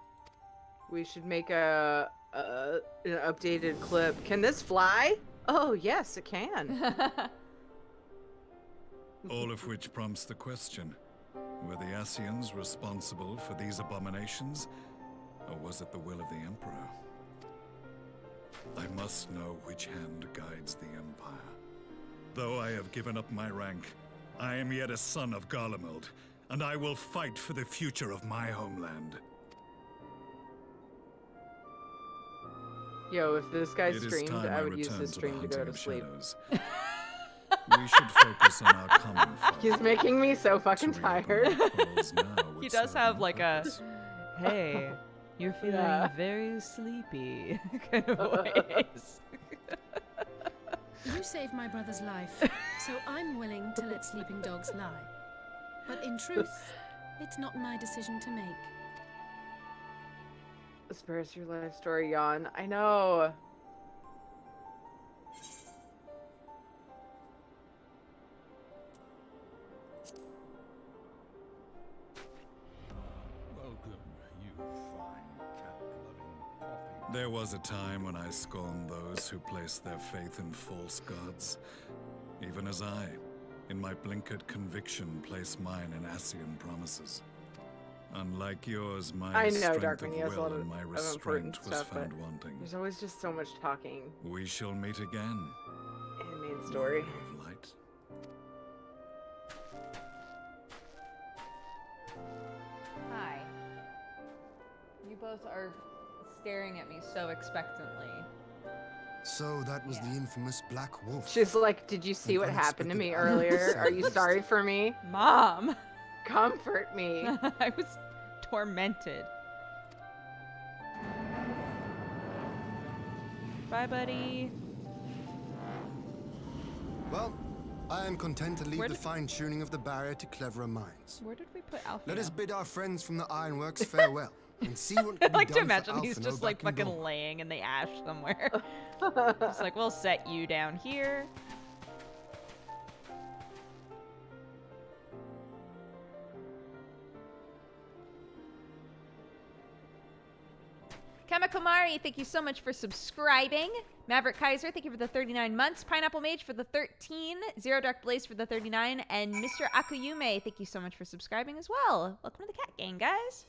We should make an updated clip. Can this fly? Oh, yes, it can. All of which prompts the question, were the Ascians responsible for these abominations, or was it the will of the Emperor? I must know which hand guides the Empire. Though I have given up my rank, I am yet a son of Garlemald, and I will fight for the future of my homeland. Yo, if this guy streamed, I would use his stream to go to sleep. We should focus on our common foe. He's making me so fucking tired. He does have like a, hey, you're feeling very sleepy kind of voice. You saved my brother's life, so I'm willing to let sleeping dogs lie. But in truth, it's not my decision to make. Spares your life story, yawn. I know. Welcome, you fine cat-loving coffee. There was a time when I scorned those who placed their faith in false gods, even as I, in my blinkered conviction, place mine in Ascian promises. Unlike yours, my strength of will and my restraint was found wanting. There's always just so much talking. We shall meet again. In main story. Of light. Hi. You both are staring at me so expectantly. So that was the infamous Black Wolf. She's like, did you see what happened to me earlier? Are you sorry for me? Mom! Comfort me. I was tormented. Bye, buddy. Well, I am content to leave the fine-tuning of the barrier to cleverer minds. Where did we put Alfino? Let us bid our friends from the Ironworks farewell and see what can I like be to done imagine for he's Alphino just like back in fucking Dawn. laying in the ash somewhere. Just like, we'll set you down here. Chemical Mari, thank you so much for subscribing. Maverick Kaiser, thank you for the 39 months. Pineapple Mage for the 13. Zero Dark Blaze for the 39. And Mr. Akuyume, thank you so much for subscribing as well. Welcome to the Cat Gang, guys.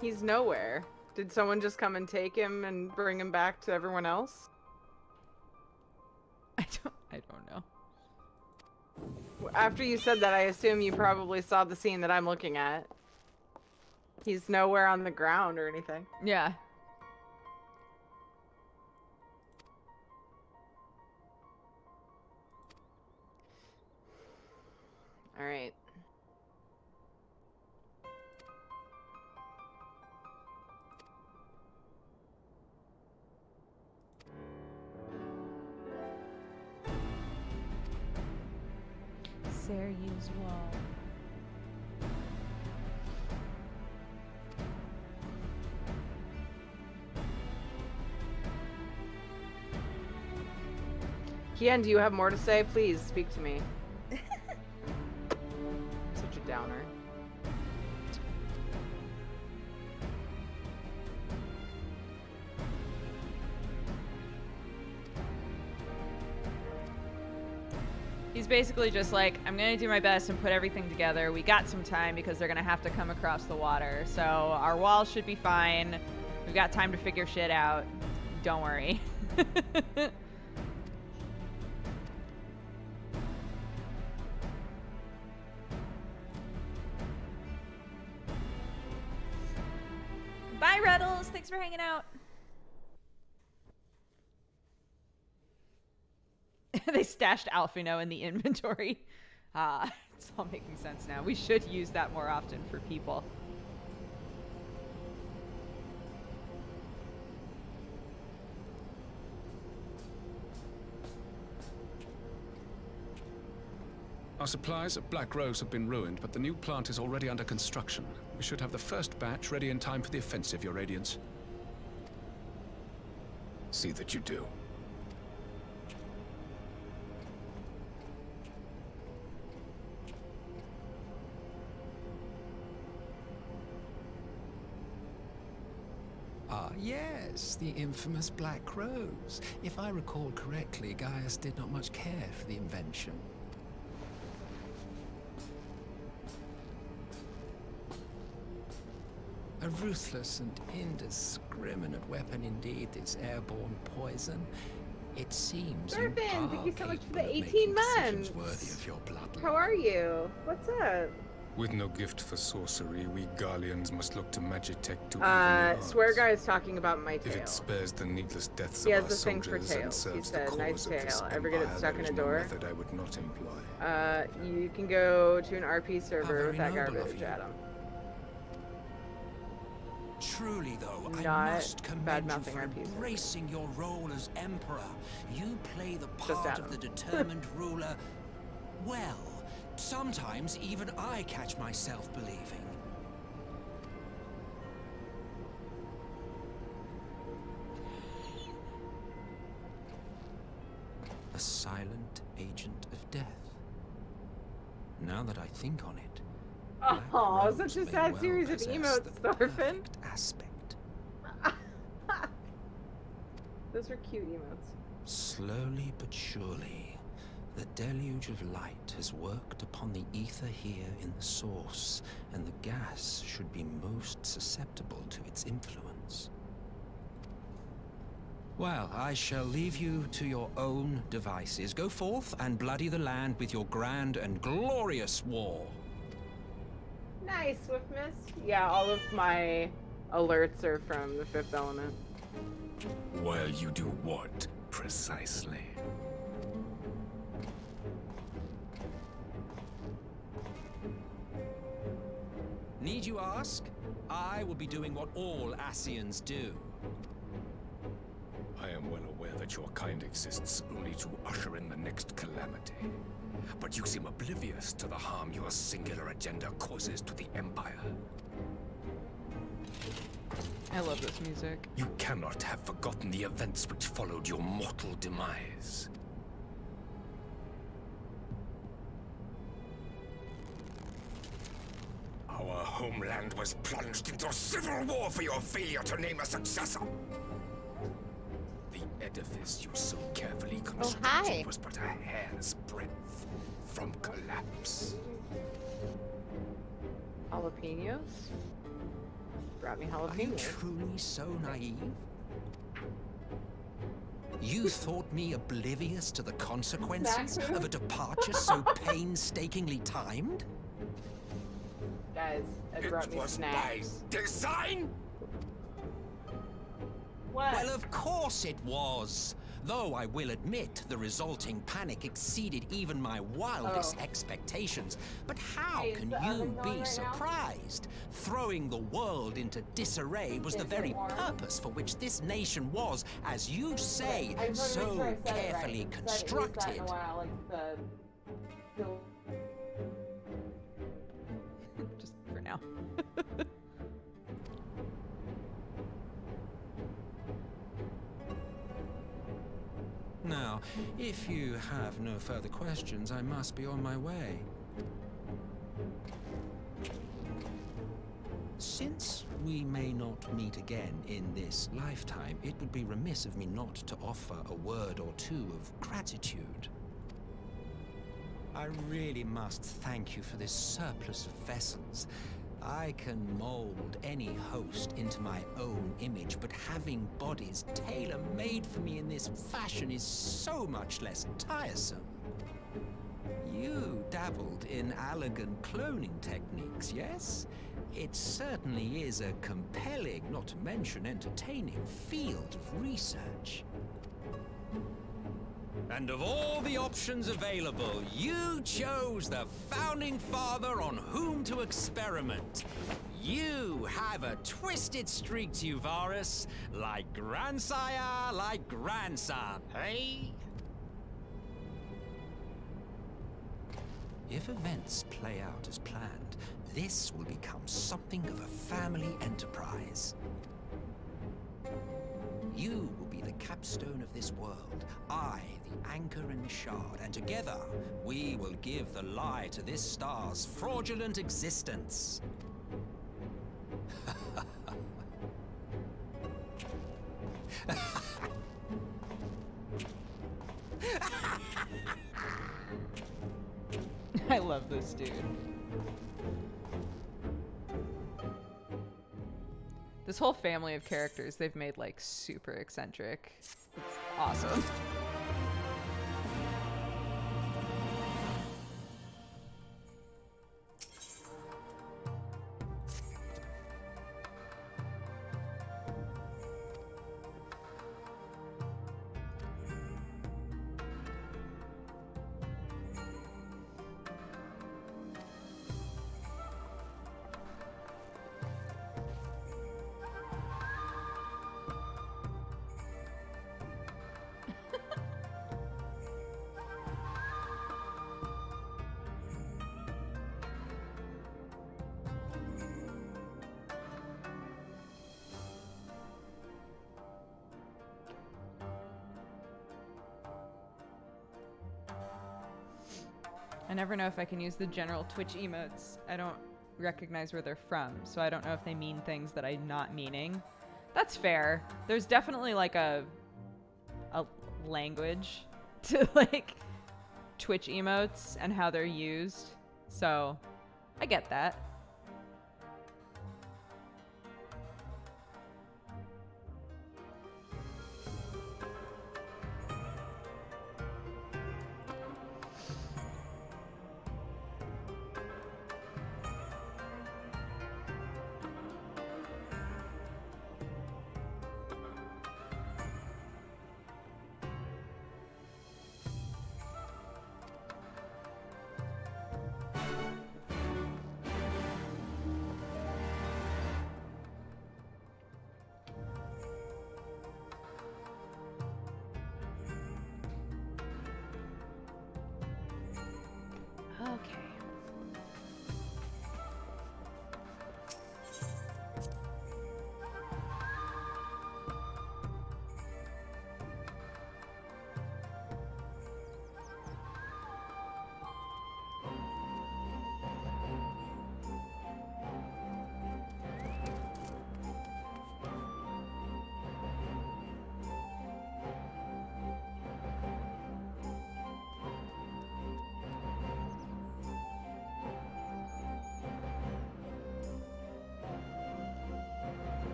He's nowhere. Did someone just come and take him and bring him back to everyone else? I don't know. After you said that, I assume you probably saw the scene that I'm looking at. He's nowhere on the ground or anything. Yeah. All right. Serious wall. Kian, do you have more to say? Please speak to me. Such a downer. He's basically just like, I'm gonna do my best and put everything together. We got some time because they're gonna have to come across the water. So our walls should be fine. We've got time to figure shit out. Don't worry. Bye, Ruddles. Thanks for hanging out. They stashed Alfino in the inventory. It's all making sense now. We should use that more often for people. Our supplies of Black Rose have been ruined, but the new plant is already under construction. We should have the first batch ready in time for the offensive, Your Radiance. See that you do. Ah, yes, the infamous Black Rose. If I recall correctly, Gaius did not much care for the invention. A ruthless and indiscriminate weapon indeed, this airborne poison. It seems Thorfinn, you thank you so are much for the capable of 18 making decisions months. worthy of your bloodline. How are you? What's up? With no gift for sorcery, we Garleans must look to Magitech to even the Swear odds. guy is talking about my tail. If it spares the needless deaths He of has our the thing for soldiers and tails. He serves the said, nice cause of this tail. Ever get it empire, stuck there in a is no door? method I would not employ. You can go to an RP server very with that noble of garbage, you. Adam. Truly, though, I Not must commend you bad-mouthing for RP servers. embracing your role as Emperor. You play the Just part of Adam. the determined ruler well. Sometimes even I catch myself believing. A silent agent of death. Now that I think on it, Oh, Rose such a may sad well series of possess emotes, the Thorfinn. perfect aspect. Those are cute emotes. Slowly but surely, the deluge of light has worked upon the ether here in the source, and the gas should be most susceptible to its influence. Well, I shall leave you to your own devices. Go forth and bloody the land with your grand and glorious war. Nice, Swiftness. Yeah, all of my alerts are from the Fifth Element. Well, you do what, precisely? Need you ask? I will be doing what all Ascians do. I am well aware that your kind exists only to usher in the next calamity. But you seem oblivious to the harm your singular agenda causes to the Empire. I love this music. You cannot have forgotten the events which followed your mortal demise. Our homeland was plunged into civil war for your failure to name a successor. The edifice you so carefully constructed was but a hair's breadth from collapse. Jalapenos? Brought me Are you jalapenos. truly so naive? You thought me oblivious to the consequences of a departure so painstakingly timed? Guys, it brought me was snacks. by design? What? Well, of course it was. Though I will admit the resulting panic exceeded even my wildest expectations. But how Hey, is can the you oven going be right now? surprised? Throwing the world into disarray was the Is it very warm? purpose for which this nation was, as you say, I just wanted to make so sure I said it carefully right, 'cause I haven't used that constructed. in a while, like the Just for now. Now, if you have no further questions, I must be on my way. Since we may not meet again in this lifetime, it would be remiss of me not to offer a word or two of gratitude. I really must thank you for this surplus of vessels. I can mold any host into my own image, but having bodies tailor-made for me in this fashion is so much less tiresome. You dabbled in elegant cloning techniques, yes? It certainly is a compelling, not to mention entertaining, field of research. And of all the options available, you chose the founding father on whom to experiment. You have a twisted streak to you, Varus, like grandsire, like grandson, hey? If events play out as planned, this will become something of a family enterprise. You will be the capstone of this world, I the anchor and shard, and together we will give the lie to this star's fraudulent existence. I love this dude. This whole family of characters they've made like super eccentric. It's awesome. I never know if I can use the general Twitch emotes. I don't recognize where they're from, so I don't know if they mean things that I'm not meaning. That's fair. There's definitely like a language to like Twitch emotes and how they're used. So I get that.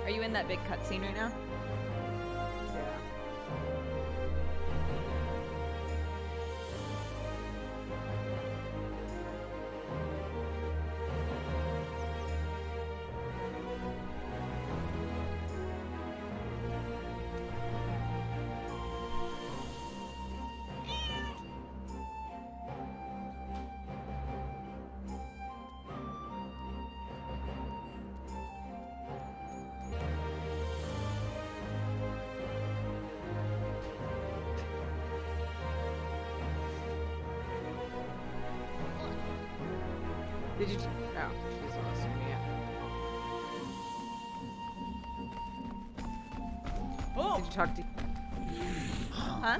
Are you in that big cutscene right now? Did you? Oh, she's not listening yet. Oh. Did you talk to? Huh?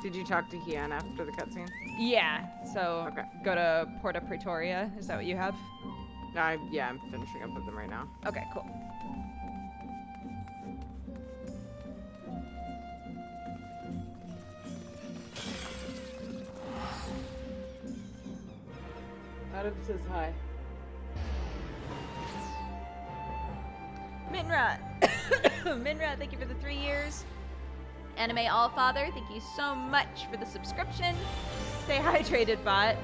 Did you talk to Hian after the cutscene? Yeah. So go to Porta Praetoria. Is that what you have? Yeah, I'm finishing up with them right now. Okay, cool. Adam says hi. Minra! Minra, thank you for the 3 years. Anime Allfather, thank you so much for the subscription. Stay hydrated, bot.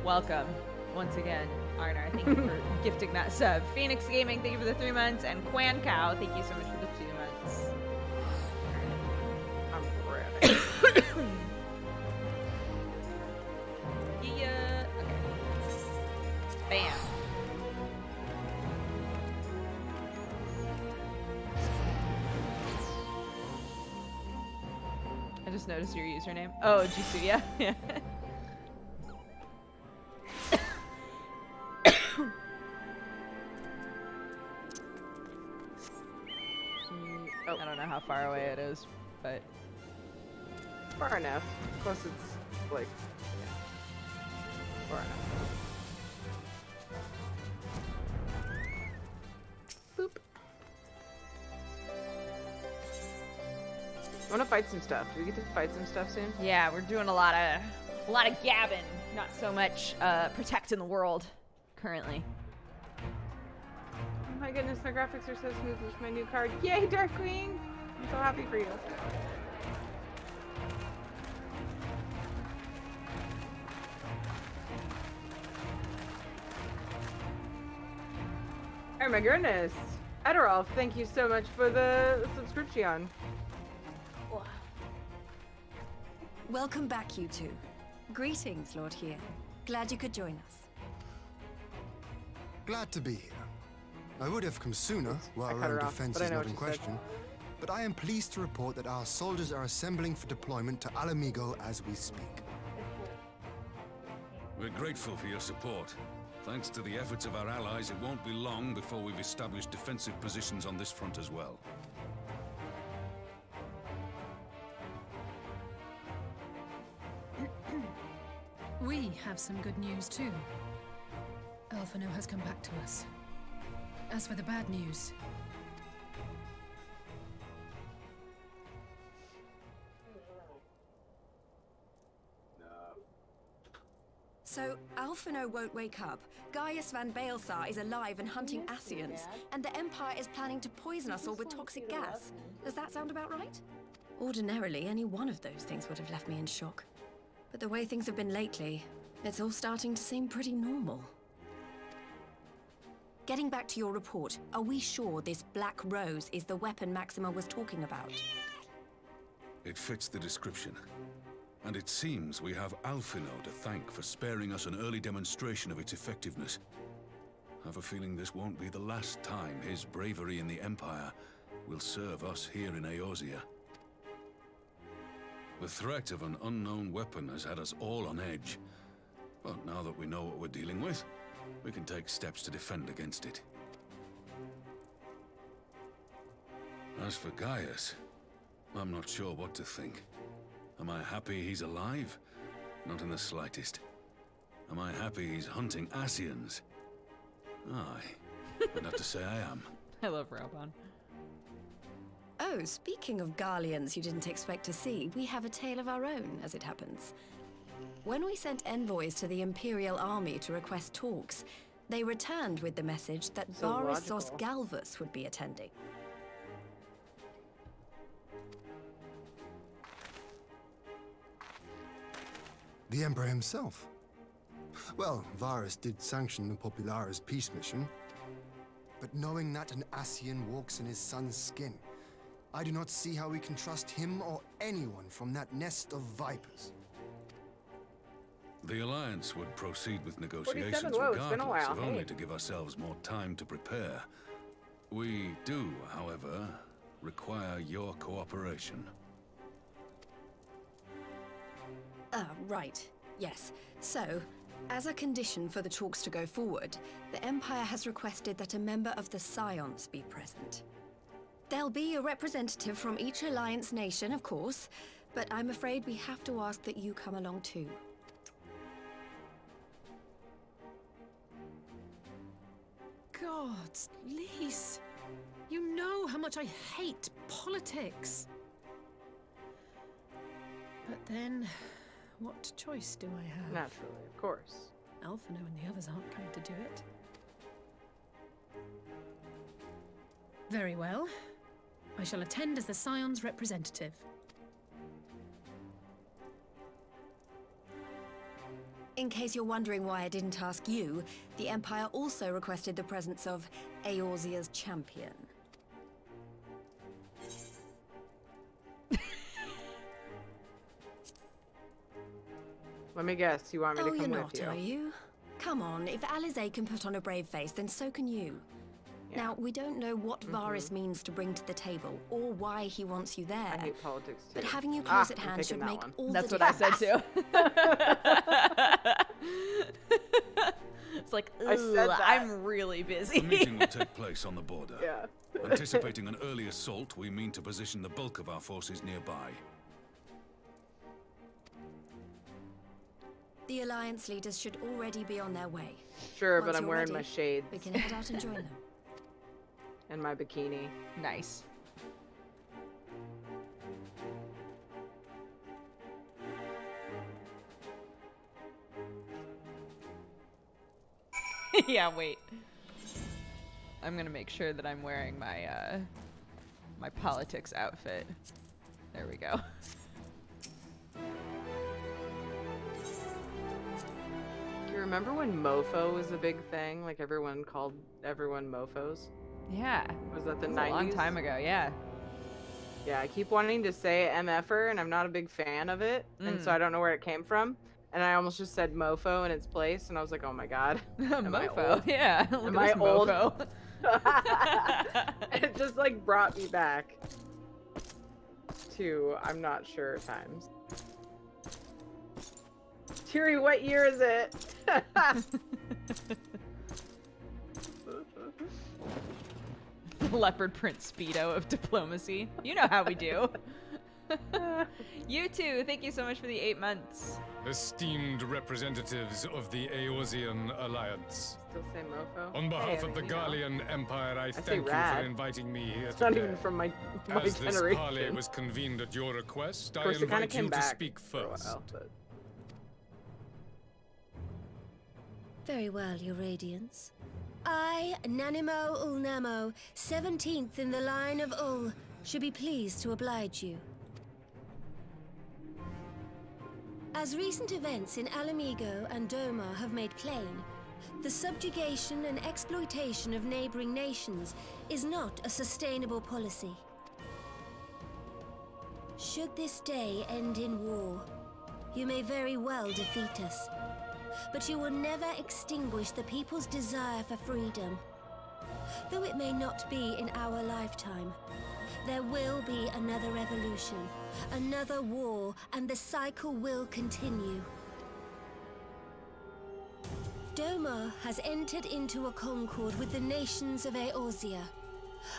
Welcome, once again. Arnar, thank you for gifting that sub. Phoenix Gaming, thank you for the 3 months. And Quan Cow, thank you so much for the 2 months. I'm ready. Yeah. Okay. Bam. I just noticed your username. Oh, Jisuya. Yeah. I don't know how far away it is, but far enough. Plus, it's like, yeah. Or boop. I want to fight some stuff. Do we get to fight some stuff soon? Yeah, we're doing a lot of gabbing, not so much protecting the world currently. Oh my goodness, my graphics are so smooth with my new card. Yay, Dark Queen! I'm so happy for you. Oh my goodness. Adderall, thank you so much for the subscription. Welcome back, you two. Greetings, Lord here. Glad you could join us. Glad to be here. I would have come sooner, while our own defense is not in question, but I am pleased to report that our soldiers are assembling for deployment to Alamigo as we speak. We're grateful for your support. Thanks to the efforts of our allies, it won't be long before we've established defensive positions on this front as well. We have some good news too. Alphino has come back to us. As for the bad news... So, Alphino won't wake up, Gaius van Baelsar is alive and hunting Ascians, and the Empire is planning to poison us all with toxic gas. Does that sound about right? Ordinarily, any one of those things would have left me in shock. But the way things have been lately, it's all starting to seem pretty normal. Getting back to your report, are we sure this Black Rose is the weapon Maxima was talking about? It fits the description. And it seems we have Alphino to thank for sparing us an early demonstration of its effectiveness. I have a feeling this won't be the last time his bravery in the Empire will serve us here in Eorzea. The threat of an unknown weapon has had us all on edge. But now that we know what we're dealing with, we can take steps to defend against it. As for Gaius, I'm not sure what to think. Am I happy he's alive? Not in the slightest. Am I happy he's hunting Ascians? Aye. I'd have to say I am. I love Raubon. Oh, speaking of Garleans you didn't expect to see, we have a tale of our own, as it happens. When we sent envoys to the Imperial army to request talks, they returned with the message that Barissos Galvus would be attending. The Emperor himself. Well, Varus did sanction the Popularis peace mission. But knowing that an Ascian walks in his son's skin, I do not see how we can trust him or anyone from that nest of vipers. The Alliance would proceed with negotiations Whoa, it's been a regardless, while. if only to give ourselves more time to prepare. We do, however, require your cooperation. Right. Yes. So, as a condition for the talks to go forward, the Empire has requested that a member of the Scions be present. There'll be a representative from each Alliance nation, of course, but I'm afraid we have to ask that you come along too. Gods, Lise, you know how much I hate politics. But then, what choice do I have? Naturally, of course. Alphino and the others aren't going to do it. Very well. I shall attend as the Scion's representative. In case you're wondering why I didn't ask you, the Empire also requested the presence of Eorzea's champion. Let me guess, you want me to come you're with not, you? are you? Come on, if Alizé can put on a brave face, then so can you. Yeah. Now, we don't know what Varus means to bring to the table, or why he wants you there. I hate politics too. But having you close at I'm hand taking should that make one. all That's the what I said difference. too. It's like, I said that. I'm really The busy. meeting will take place on the border. Yeah. Anticipating an early assault, we mean to position the bulk of our forces nearby. The Alliance leaders should already be on their way. Sure, Once but I'm you're wearing ready, my shades. We can head out and join them. And my bikini. Nice. Yeah, wait. I'm gonna make sure that I'm wearing my my politics outfit. There we go. You remember when mofo was a big thing? Like everyone called everyone mofos? Yeah. Was that the 90s? A long time ago, yeah. Yeah, I keep wanting to say MFer and I'm not a big fan of it. And so I don't know where it came from. And I almost just said mofo in its place and I was like, oh my god. Mofo, yeah. Am I old? It just like brought me back to I'm not sure times. Tiri, what year is it? Leopard print Speedo of diplomacy. You know how we do. You too. Thank you so much for the 8 months. Esteemed representatives of the Eorzean Alliance. Still say mofo? On behalf of the Gallian Empire, I thank you for inviting me here today. Not even from my As generation. this parley was convened at your request, I invite you to speak first. Very well, Your Radiance. I, Nanimo Ulnamo, 17th in the line of Ul, should be pleased to oblige you. As recent events in Alamigo and Doma have made plain, the subjugation and exploitation of neighboring nations is not a sustainable policy. Should this day end in war, you may very well defeat us, but you will never extinguish the people's desire for freedom. Though it may not be in our lifetime, there will be another revolution, another war, and the cycle will continue. Doma has entered into a concord with the nations of Eorzea,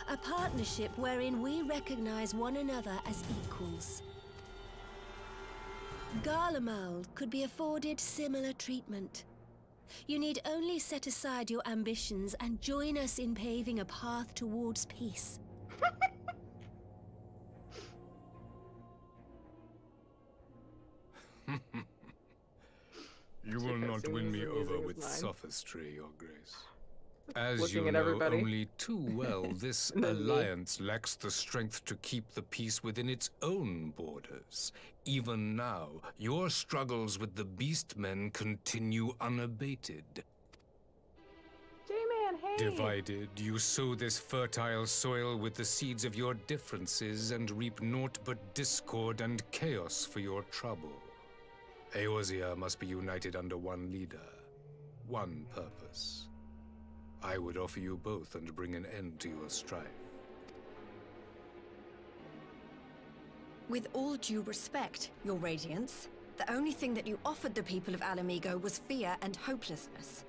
a partnership wherein we recognize one another as equals. Garlemald could be afforded similar treatment. You need only set aside your ambitions and join us in paving a path towards peace. You will not win me over with sophistry, Your Grace. As Looking you at know everybody. only too well, this alliance lacks the strength to keep the peace within its own borders. Even now, your struggles with the Beastmen continue unabated. J-Man, hey! Divided, you sow this fertile soil with the seeds of your differences and reap naught but discord and chaos for your trouble. Eorzea must be united under one leader, one purpose. I would offer you both and bring an end to your strife. With all due respect, Your Radiance, the only thing that you offered the people of Alamigo was fear and hopelessness.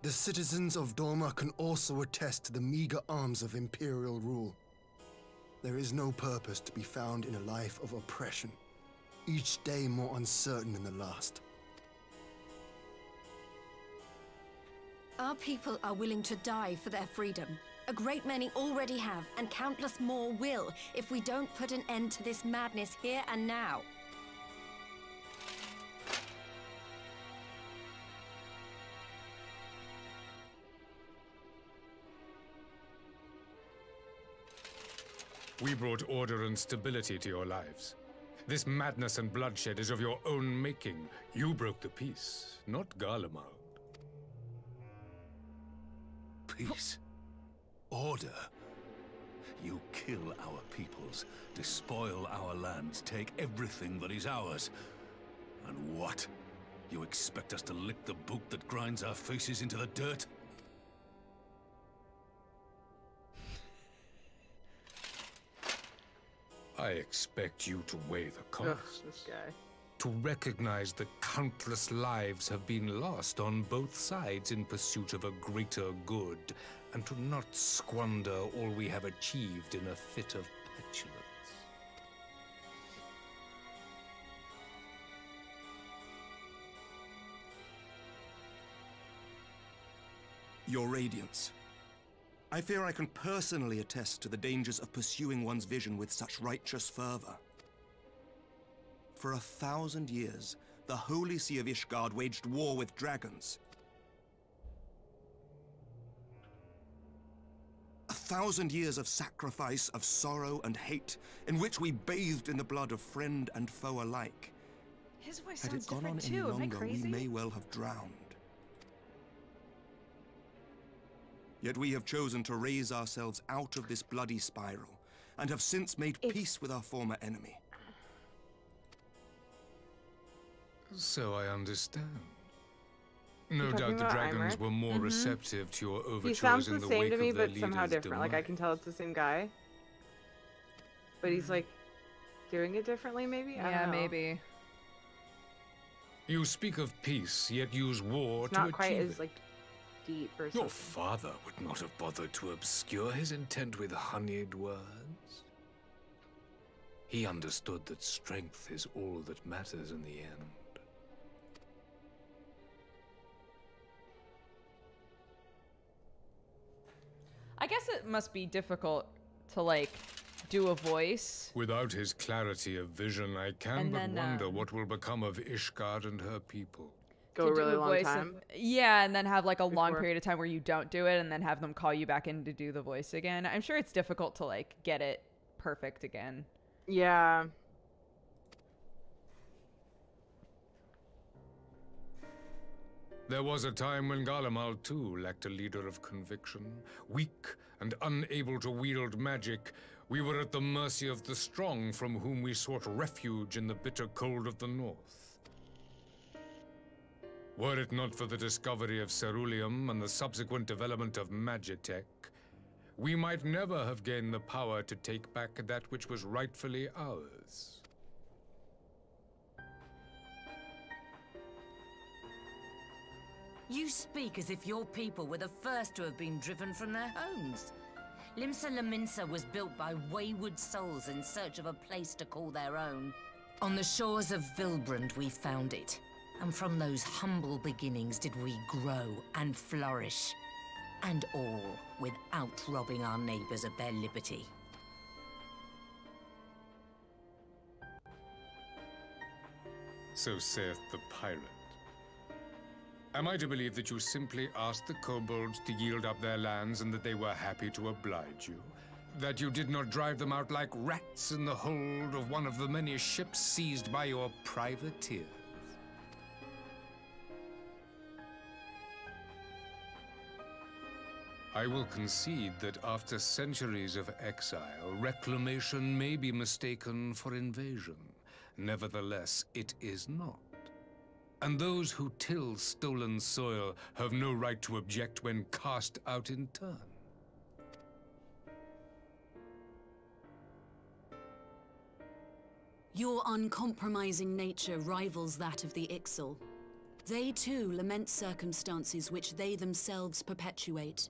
The citizens of Doma can also attest to the meager arms of Imperial rule. There is no purpose to be found in a life of oppression, each day more uncertain than the last. Our people are willing to die for their freedom. A great many already have, and countless more will, if we don't put an end to this madness here and now. We brought order and stability to your lives. This madness and bloodshed is of your own making. You broke the peace, not Garlemald. Peace. Order. You kill our peoples, despoil our lands, take everything that is ours. And what? You expect us to lick the boot that grinds our faces into the dirt? I expect you to weigh the cost. Ugh, this guy. To recognize that countless lives have been lost on both sides in pursuit of a greater good, and to not squander all we have achieved in a fit of petulance. Your Radiance. I fear I can personally attest to the dangers of pursuing one's vision with such righteous fervor. For 1,000 years, the Holy See of Ishgard waged war with dragons. 1,000 years of sacrifice, of sorrow and hate, in which we bathed in the blood of friend and foe alike. His voice Had sounds it gone on different any too. Am I longer, we crazy? may well have drowned. Yet we have chosen to raise ourselves out of this bloody spiral, and have since made peace with our former enemy. So I understand. No doubt the dragons were more receptive to your overtures He sounds in the the same wake to me, of their but somehow leader's different. Like, I can tell it's the same guy. But he's, like, doing it differently, maybe? I Yeah, don't know. maybe. You speak of peace, yet use war It's to not quite achieve as, it. like, deep or Your something. father would not have bothered to obscure his intent with honeyed words. He understood that strength is all that matters in the end. I guess it must be difficult to, like, do a voice. Without his clarity of vision, I can And but then, wonder what will become of Ishgard and her people. Go a really long time. Yeah, and then have, like, a long Before- period of time where you don't do it, and then have them call you back in to do the voice again. I'm sure it's difficult to, like, get it perfect again. Yeah. There was a time when Garlemald too lacked a leader of conviction. Weak and unable to wield magic, we were at the mercy of the strong, from whom we sought refuge in the bitter cold of the north. Were it not for the discovery of ceruleum and the subsequent development of magitech, we might never have gained the power to take back that which was rightfully ours. You speak as if your people were the first to have been driven from their homes. Limsa Lominsa was built by wayward souls in search of a place to call their own. On the shores of Vilbrand we found it, and from those humble beginnings did we grow and flourish. And all without robbing our neighbors of their liberty. So saith the pirate. Am I to believe that you simply asked the kobolds to yield up their lands and that they were happy to oblige you? That you did not drive them out like rats in the hold of one of the many ships seized by your privateers? I will concede that after centuries of exile, reclamation may be mistaken for invasion. Nevertheless, it is not. And those who till stolen soil have no right to object when cast out in turn. Your uncompromising nature rivals that of the Ixal. They too lament circumstances which they themselves perpetuate.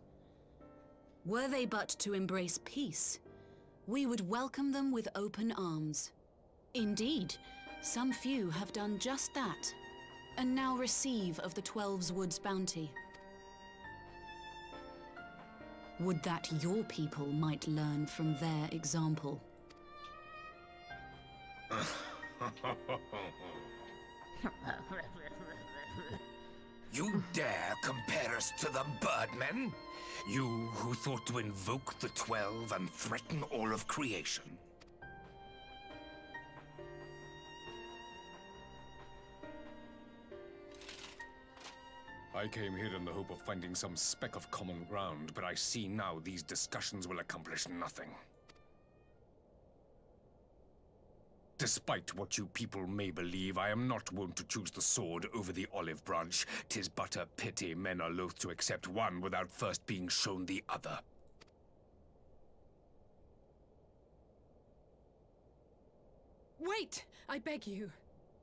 Were they but to embrace peace, we would welcome them with open arms. Indeed, some few have done just that, and now receive of the Twelve's Wood's bounty. Would that your people might learn from their example. You dare compare us to the Birdmen? You who thought to invoke the 12 and threaten all of creation? I came here in the hope of finding some speck of common ground, but I see now these discussions will accomplish nothing. Despite what you people may believe, I am not wont to choose the sword over the olive branch. 'Tis but a pity men are loath to accept one without first being shown the other. Wait! I beg you.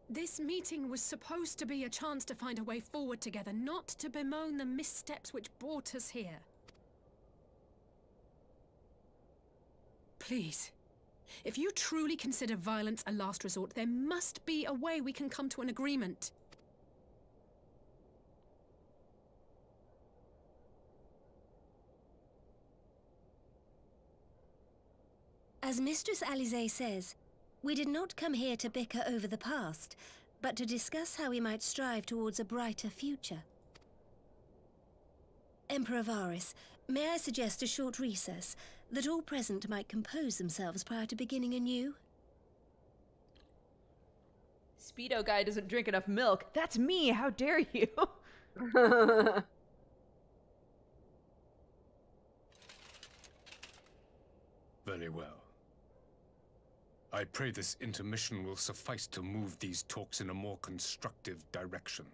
This meeting was supposed to be a chance to find a way forward together, not to bemoan the missteps which brought us here. Please. If you truly consider violence a last resort, there must be a way we can come to an agreement. As Mistress Alisaie says, we did not come here to bicker over the past, but to discuss how we might strive towards a brighter future. Emperor Varus, may I suggest a short recess, that all present might compose themselves prior to beginning anew? Speedo guy doesn't drink enough milk. That's me. How dare you? Very well. I pray this intermission will suffice to move these talks in a more constructive direction.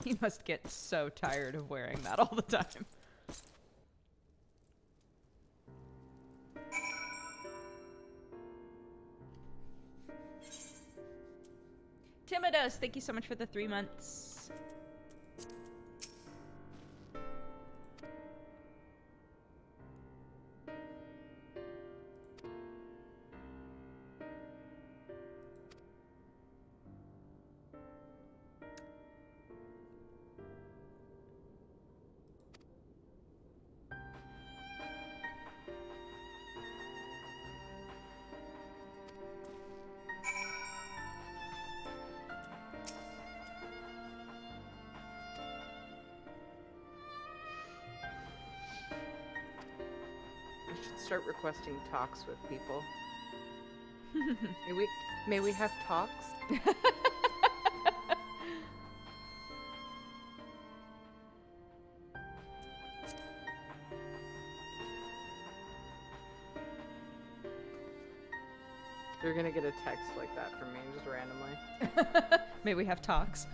He must get so tired of wearing that all the time. Timidos, thank you so much for the 3 months. Start requesting talks with people. May we have talks? You're gonna get a text like that from me just randomly. May we have talks?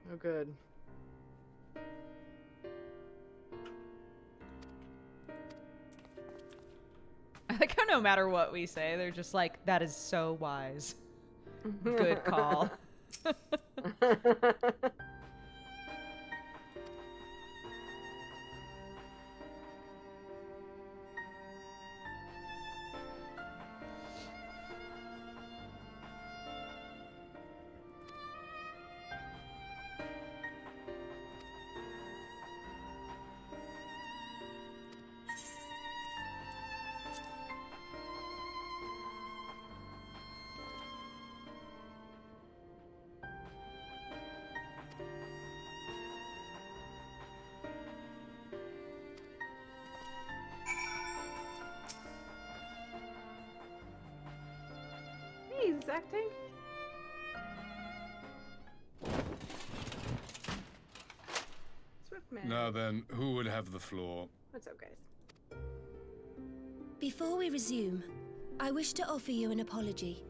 Oh, good. I like how no matter what we say, they're just like, that is so wise. Good call. Hey, he's acting. Swiftman. Now then, who would have the floor? What's up, guys? Before we resume, I wish to offer you an apology.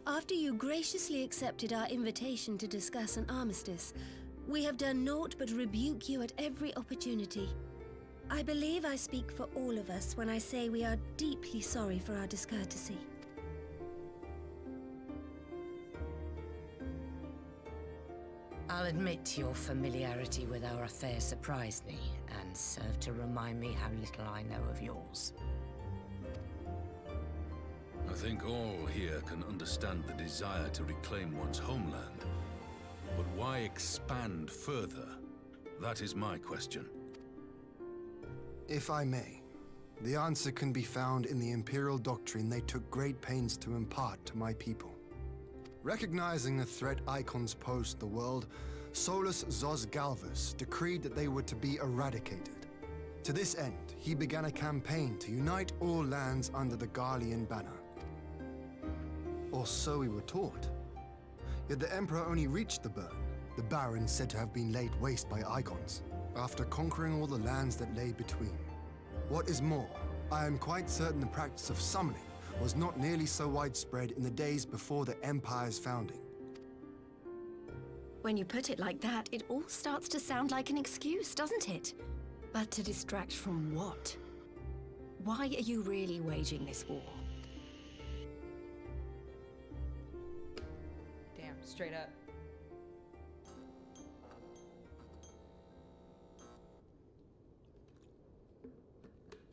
After you graciously accepted our invitation to discuss an armistice, we have done naught but rebuke you at every opportunity. I believe I speak for all of us when I say we are deeply sorry for our discourtesy. I'll admit your familiarity with our affair surprised me, and served to remind me how little I know of yours. I think all here can understand the desire to reclaim one's homeland. But why expand further? That is my question. If I may, the answer can be found in the Imperial doctrine they took great pains to impart to my people. Recognizing the threat icons posed to the world, Solus Zos Galvus decreed that they were to be eradicated. To this end, he began a campaign to unite all lands under the Garlean banner. Or so we were taught. Yet the Emperor only reached the burn, the Baron said to have been laid waste by icons, after conquering all the lands that lay between. What is more, I am quite certain the practice of summoning was not nearly so widespread in the days before the Empire's founding. When you put it like that, it all starts to sound like an excuse, doesn't it? But to distract from what? Why are you really waging this war? Damn, straight up.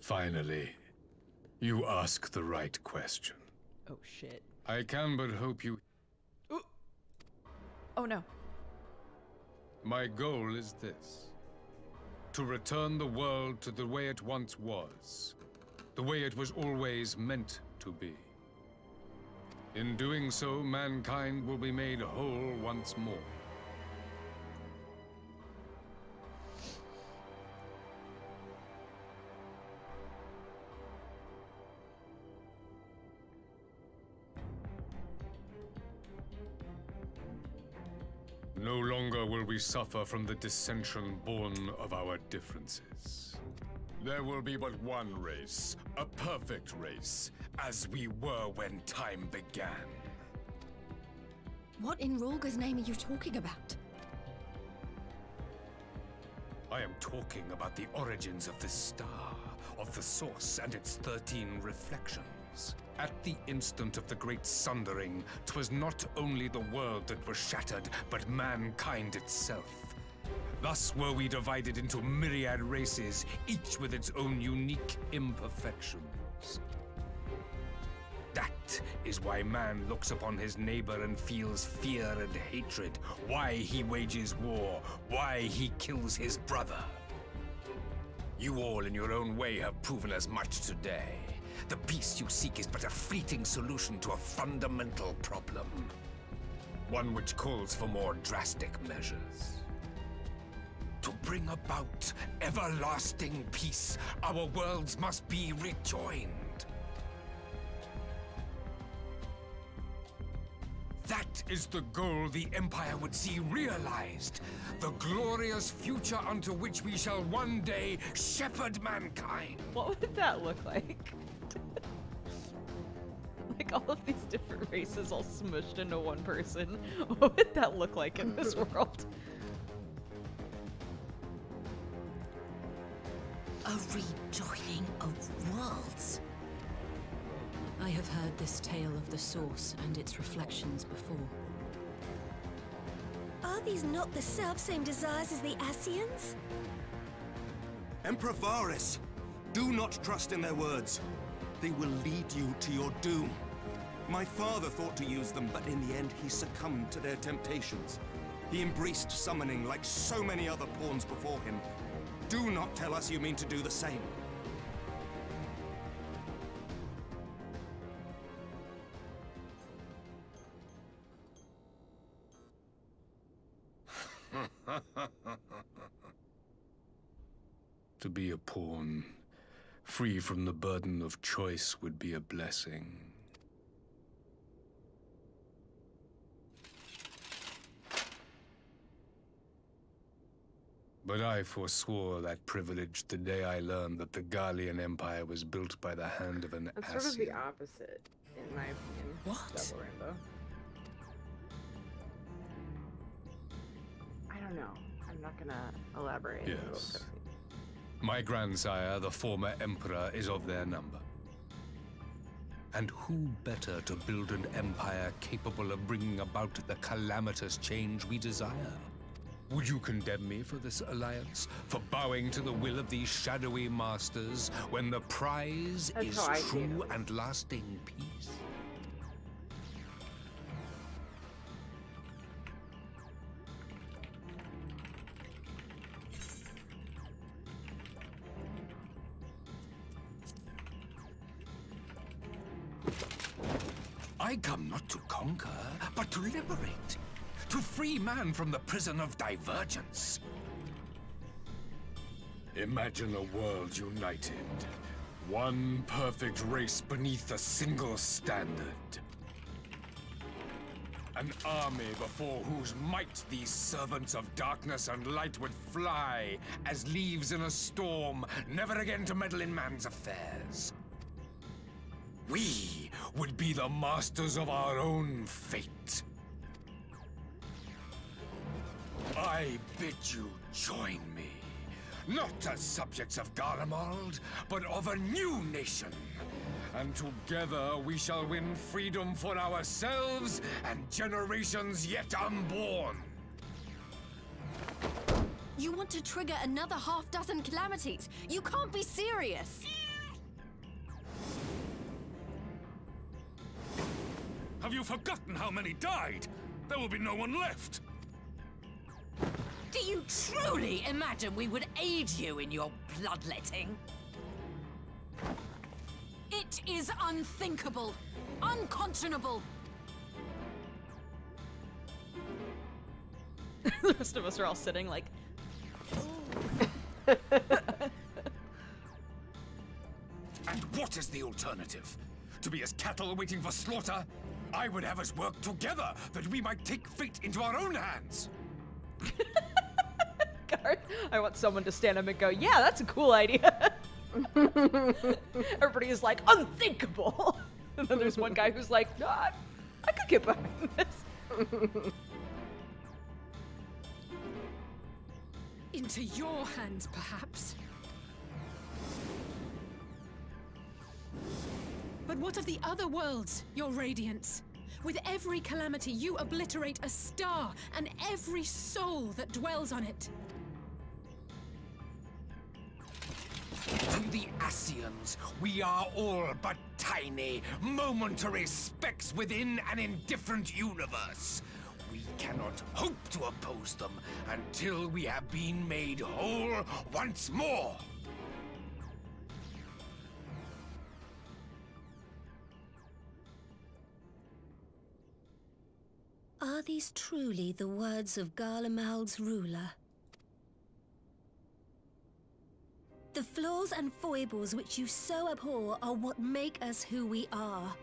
Finally, you ask the right question. Oh shit. I can but hope you... Ooh. Oh no. My goal is this. To return the world to the way it once was. The way it was always meant to be. In doing so, mankind will be made whole once more. No longer will we suffer from the dissension born of our differences. There will be but one race, a perfect race, as we were when time began. What in Rulga's name are you talking about? I am talking about the origins of the star, of the source and its 13 reflections. At the instant of the great sundering, 'twas not only the world that was shattered, but mankind itself. Thus were we divided into myriad races, each with its own unique imperfections. That is why man looks upon his neighbor and feels fear and hatred, why he wages war, why he kills his brother. You all in your own way have proven as much today. The peace you seek is but a fleeting solution to a fundamental problem. One which calls for more drastic measures. To bring about everlasting peace, our worlds must be rejoined. That is the goal the Empire would see realized. The glorious future unto which we shall one day shepherd mankind. What would that look like? Like all of these different races all smushed into one person. What would that look like in this world? A rejoining of worlds. I have heard this tale of the Source and its reflections before. Are these not the self-same desires as the Ascians? Emperor Varus, do not trust in their words. They will lead you to your doom. My father thought to use them, but in the end he succumbed to their temptations. He embraced summoning like so many other pawns before him. Do not tell us you mean to do the same. To be a pawn, free from the burden of choice, would be a blessing. But I forswore that privilege the day I learned that the Gallian Empire was built by the hand of an That's sort of the Ascian. opposite, in my opinion. What? Double Rainbow. I don't know. I'm not gonna elaborate. Yes. My grandsire, the former emperor, is of their number. And who better to build an empire capable of bringing about the calamitous change we desire? Would you condemn me for this alliance? For bowing to the will of these shadowy masters, when the prize is true and lasting peace? I come not to conquer, but to liberate. To free man from the prison of divergence. Imagine a world united. One perfect race beneath a single standard. An army before whose might these servants of darkness and light would fly as leaves in a storm, never again to meddle in man's affairs. we would be the masters of our own fate. I bid you join me, not as subjects of Garlemald, but of a new nation. And together we shall win freedom for ourselves and generations yet unborn. You want to trigger another half-dozen calamities? You can't be serious! Have you forgotten how many died? There will be no one left. Do you truly imagine we would aid you in your bloodletting? It is unthinkable, unconscionable. The rest of us are all sitting like... And what is the alternative? To be as cattle waiting for slaughter? I would have us work together, that we might take fate into our own hands. Garth, I want someone to stand up and go, yeah, that's a cool idea. Everybody is like, unthinkable. And then there's one guy who's like, no, I could get behind this. Into your hands, perhaps. But what of the other worlds, your radiance? With every calamity, you obliterate a star and every soul that dwells on it. To the Ascians, we are all but tiny, momentary specks within an indifferent universe. We cannot hope to oppose them until we have been made whole once more. Are these truly the words of Garlemald's ruler? The flaws and foibles which you so abhor are what make us who we are.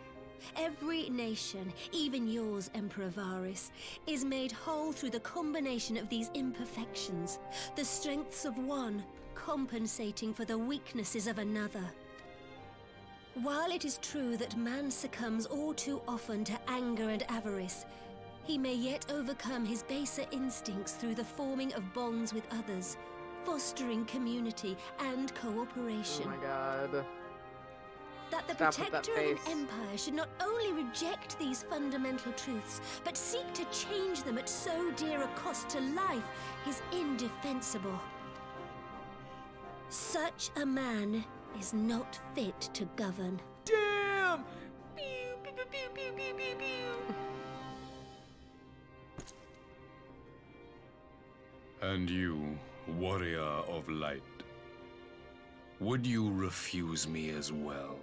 Every nation, even yours, Emperor Varys, is made whole through the combination of these imperfections, the strengths of one compensating for the weaknesses of another. While it is true that man succumbs all too often to anger and avarice, he may yet overcome his baser instincts through the forming of bonds with others, fostering community and cooperation. Oh my god. That the Stop with that protector of an face. empire should not only reject these fundamental truths, but seek to change them at so dear a cost to life is indefensible. Such a man is not fit to govern. Damn! Pew, pew, pew, pew, pew, pew, pew, pew. And you, warrior of light, would you refuse me as well?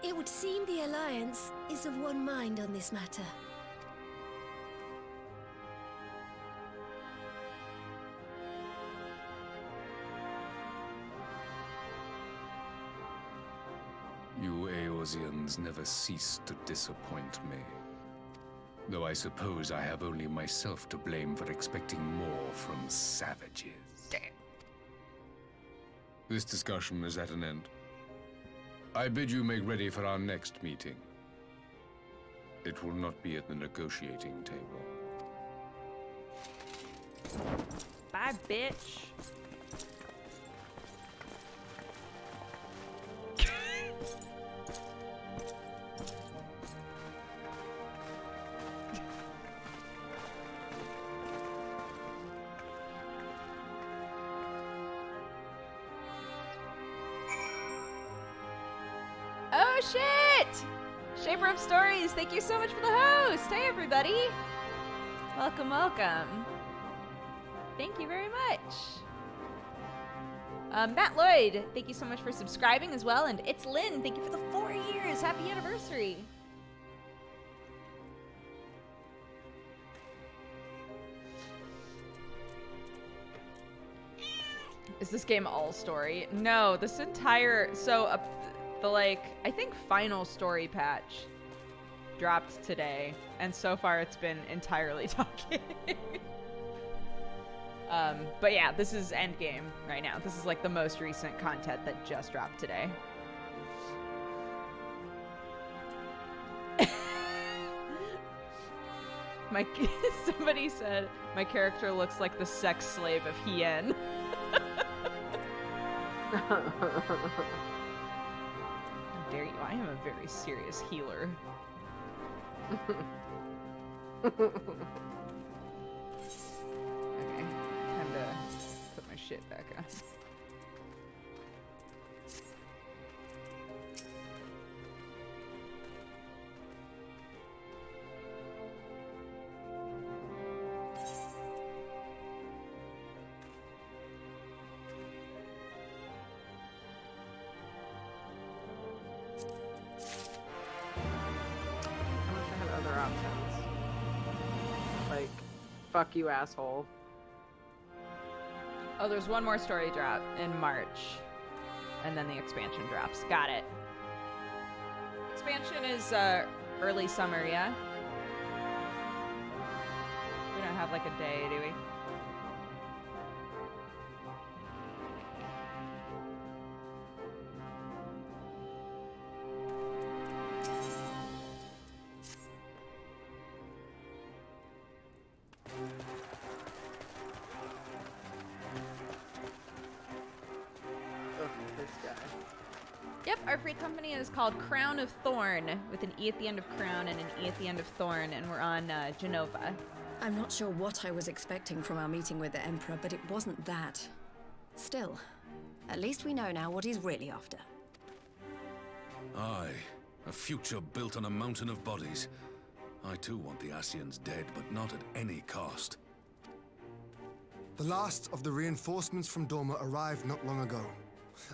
It would seem the Alliance is of one mind on this matter. You Eorzeans never cease to disappoint me. Though I suppose I have only myself to blame for expecting more from savages. This discussion is at an end. I bid you make ready for our next meeting. It will not be at the negotiating table. Bye, bitch. Oh shit! Shaper of Stories, thank you so much for the host! Hey everybody! Welcome, welcome. Thank you very much. Matt Lloyd, thank you so much for subscribing as well. And It's Lynn, thank you for the 4 years! Happy anniversary! Is this game all story? No, this entire... So, the, like, I think final story patch dropped today. And so far it's been entirely talking. But yeah, this is endgame right now. This is like the most recent content that just dropped today. Somebody said my character looks like the sex slave of Hien. How dare you? I am a very serious healer. Okay, time to put my shit back on. Fuck you, asshole. Oh, there's one more story drop in March. And then the expansion drops. Got it. Expansion is early summer, yeah? We don't have like a day, do we? Our free company is called Crown of Thorn, with an E at the end of Crown and an E at the end of Thorn, and we're on Genova. I'm not sure what I was expecting from our meeting with the Emperor, but it wasn't that. Still, at least we know now what he's really after. Aye, a future built on a mountain of bodies. I too want the Ascians dead, but not at any cost. The last of the reinforcements from Dorma arrived not long ago.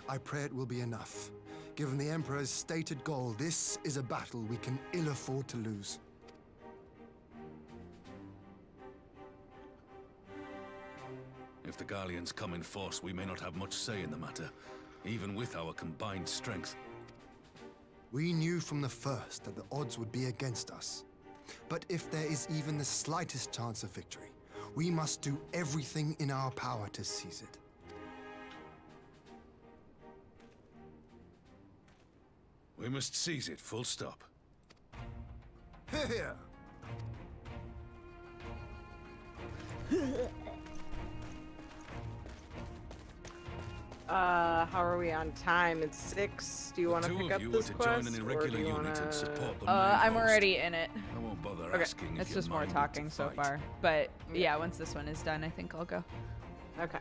I pray it will be enough. Given the Emperor's stated goal, this is a battle we can ill afford to lose. If the Gallians come in force, we may not have much say in the matter, even with our combined strength. We knew from the first that the odds would be against us. But if there is even the slightest chance of victory, we must do everything in our power to seize it. We must seize it, full stop. Here! How are we on time? It's 6. Do you want to pick up this quest? Join an irregular unit and support the I'm already in it. I won't bother Okay. asking if It's you're just more minded talking to so fight. far. But yeah, once this one is done, I think I'll go. Okay.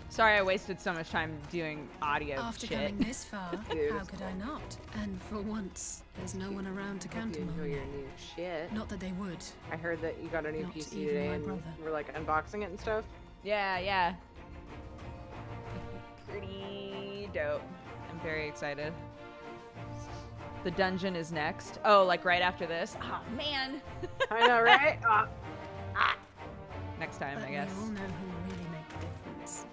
Sorry I wasted so much time doing audio After shit. coming this far, how could I not? And for once, there's no one around to Hope you countermand enjoy me. your new shit. Not that they would. I heard that you got a new Not PC even today my and brother. we're like unboxing it and stuff. Yeah. Pretty dope. I'm very excited. The dungeon is next. Oh, like right after this? Oh, man. I know, right? Next time, But I guess. we all know who really make the difference.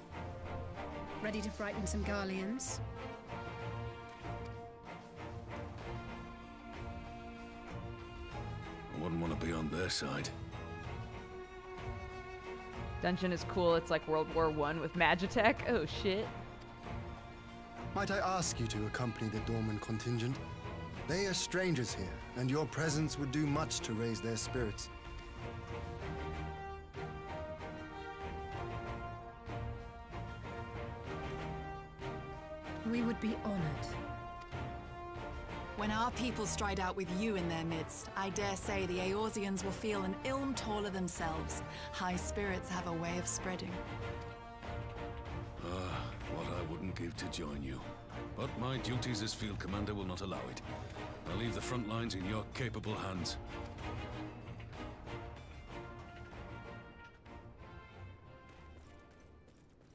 Ready to frighten some Garleans? I wouldn't want to be on their side. Dungeon is cool. It's like World War I with Magitech. Oh, shit. Might I ask you to accompany the Dorman contingent? They are strangers here, and your presence would do much to raise their spirits. We would be honored. When our people stride out with you in their midst, I dare say the Eorzeans will feel an ilm taller themselves. High spirits have a way of spreading. What I wouldn't give to join you. But my duties as field commander will not allow it. I'll leave the front lines in your capable hands.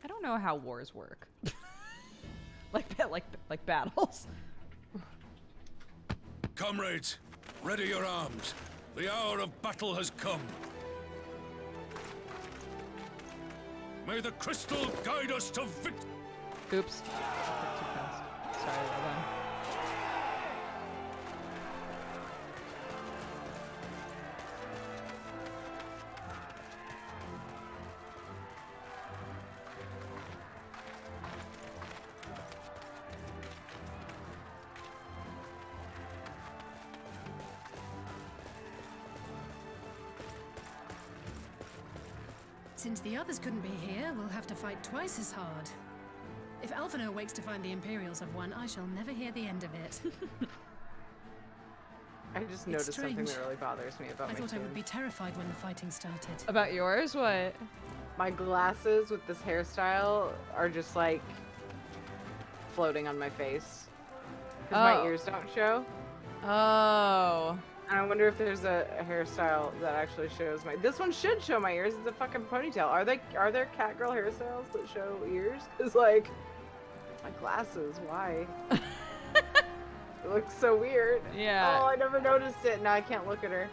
I don't know how wars work. like battles. Comrades, ready your arms. The hour of battle has come. May the crystal guide us to victory. Oops. Too fast. Sorry, well done. Since the others couldn't be here, we'll have to fight twice as hard. If Alphino wakes to find the Imperials have won, I shall never hear the end of it. I just noticed something that really bothers me about my I thought I would toon. be terrified when the fighting started. About yours? What? My glasses with this hairstyle are just like floating on my face. Because my ears don't show. Oh. And I wonder if there's a hairstyle that actually shows my. This one should show my ears. It's a fucking ponytail. Are there catgirl hairstyles that show ears? Cause like, my glasses. Why? It looks so weird. Yeah. Oh, I never noticed it. Now I can't look at her.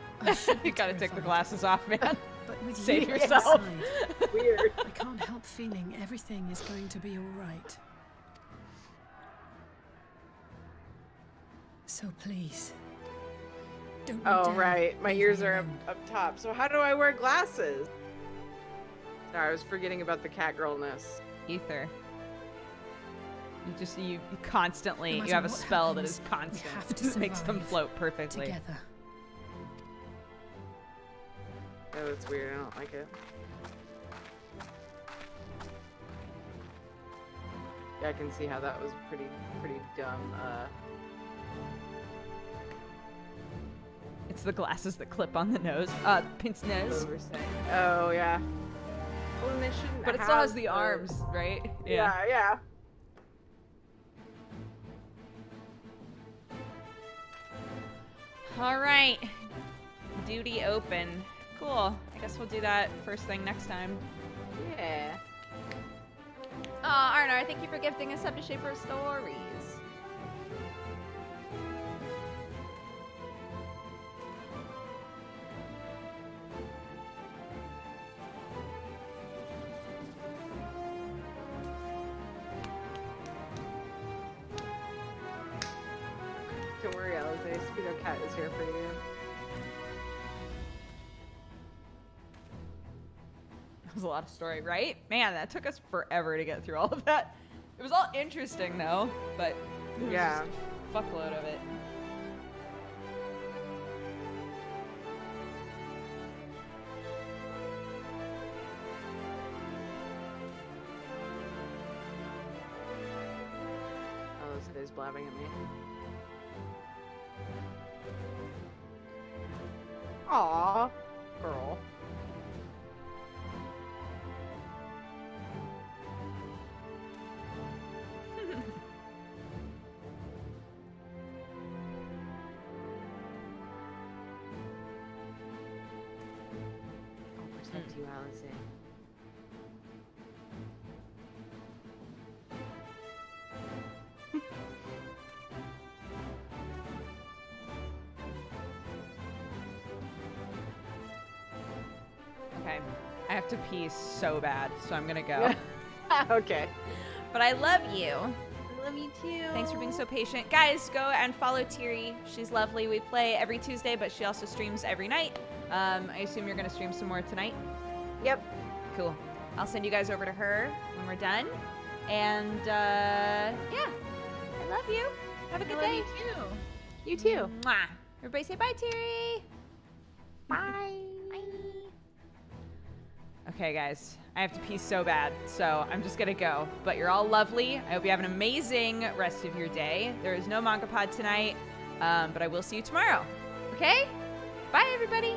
You gotta take the glasses off, man. But with Save you yourself. inside, Weird. I can't help feeling everything is going to be all right. So please. Don't Oh, right. My ears are up top. So how do I wear glasses? Sorry, I was forgetting about the catgirlness. Ether. You constantly, No you have a matter what spell that happens, is we constant. have to It makes them survive float perfectly. together. Oh, that's weird. I don't like it. Yeah, I can see how that was pretty dumb. It's the glasses that clip on the nose. Pince nose. Oversight. Oh, yeah. Well, then they shouldn't But it still has have the arms, right? Yeah. All right. Duty open. Cool. I guess we'll do that first thing next time. Yeah. Arnar, thank you for gifting us up to Shaper Stories. Don't worry, Alize. Speedo Cat is here for you. That was a lot of story, right? Man, that took us forever to get through all of that. It was all interesting, though, but there was Yeah. just a fuckload of it. Alize is blabbing at me. Aw, girl. I'll protect you, Alize. Okay. I have to pee so bad, so I'm gonna go. Okay. But I love you. I love you too. Thanks for being so patient. Guys, go and follow Tiri. She's lovely. We play every Tuesday, but she also streams every night. I assume you're going to stream some more tonight? Yep. Cool. I'll send you guys over to her when we're done. And, yeah. I love you. Have a good day. You too. You too. Mwah. Everybody say bye, Tiri. Bye. Okay, guys. I have to pee so bad, so I'm just gonna go. But you're all lovely. I hope you have an amazing rest of your day. There is no manga pod tonight, but I will see you tomorrow. Okay? Bye, everybody.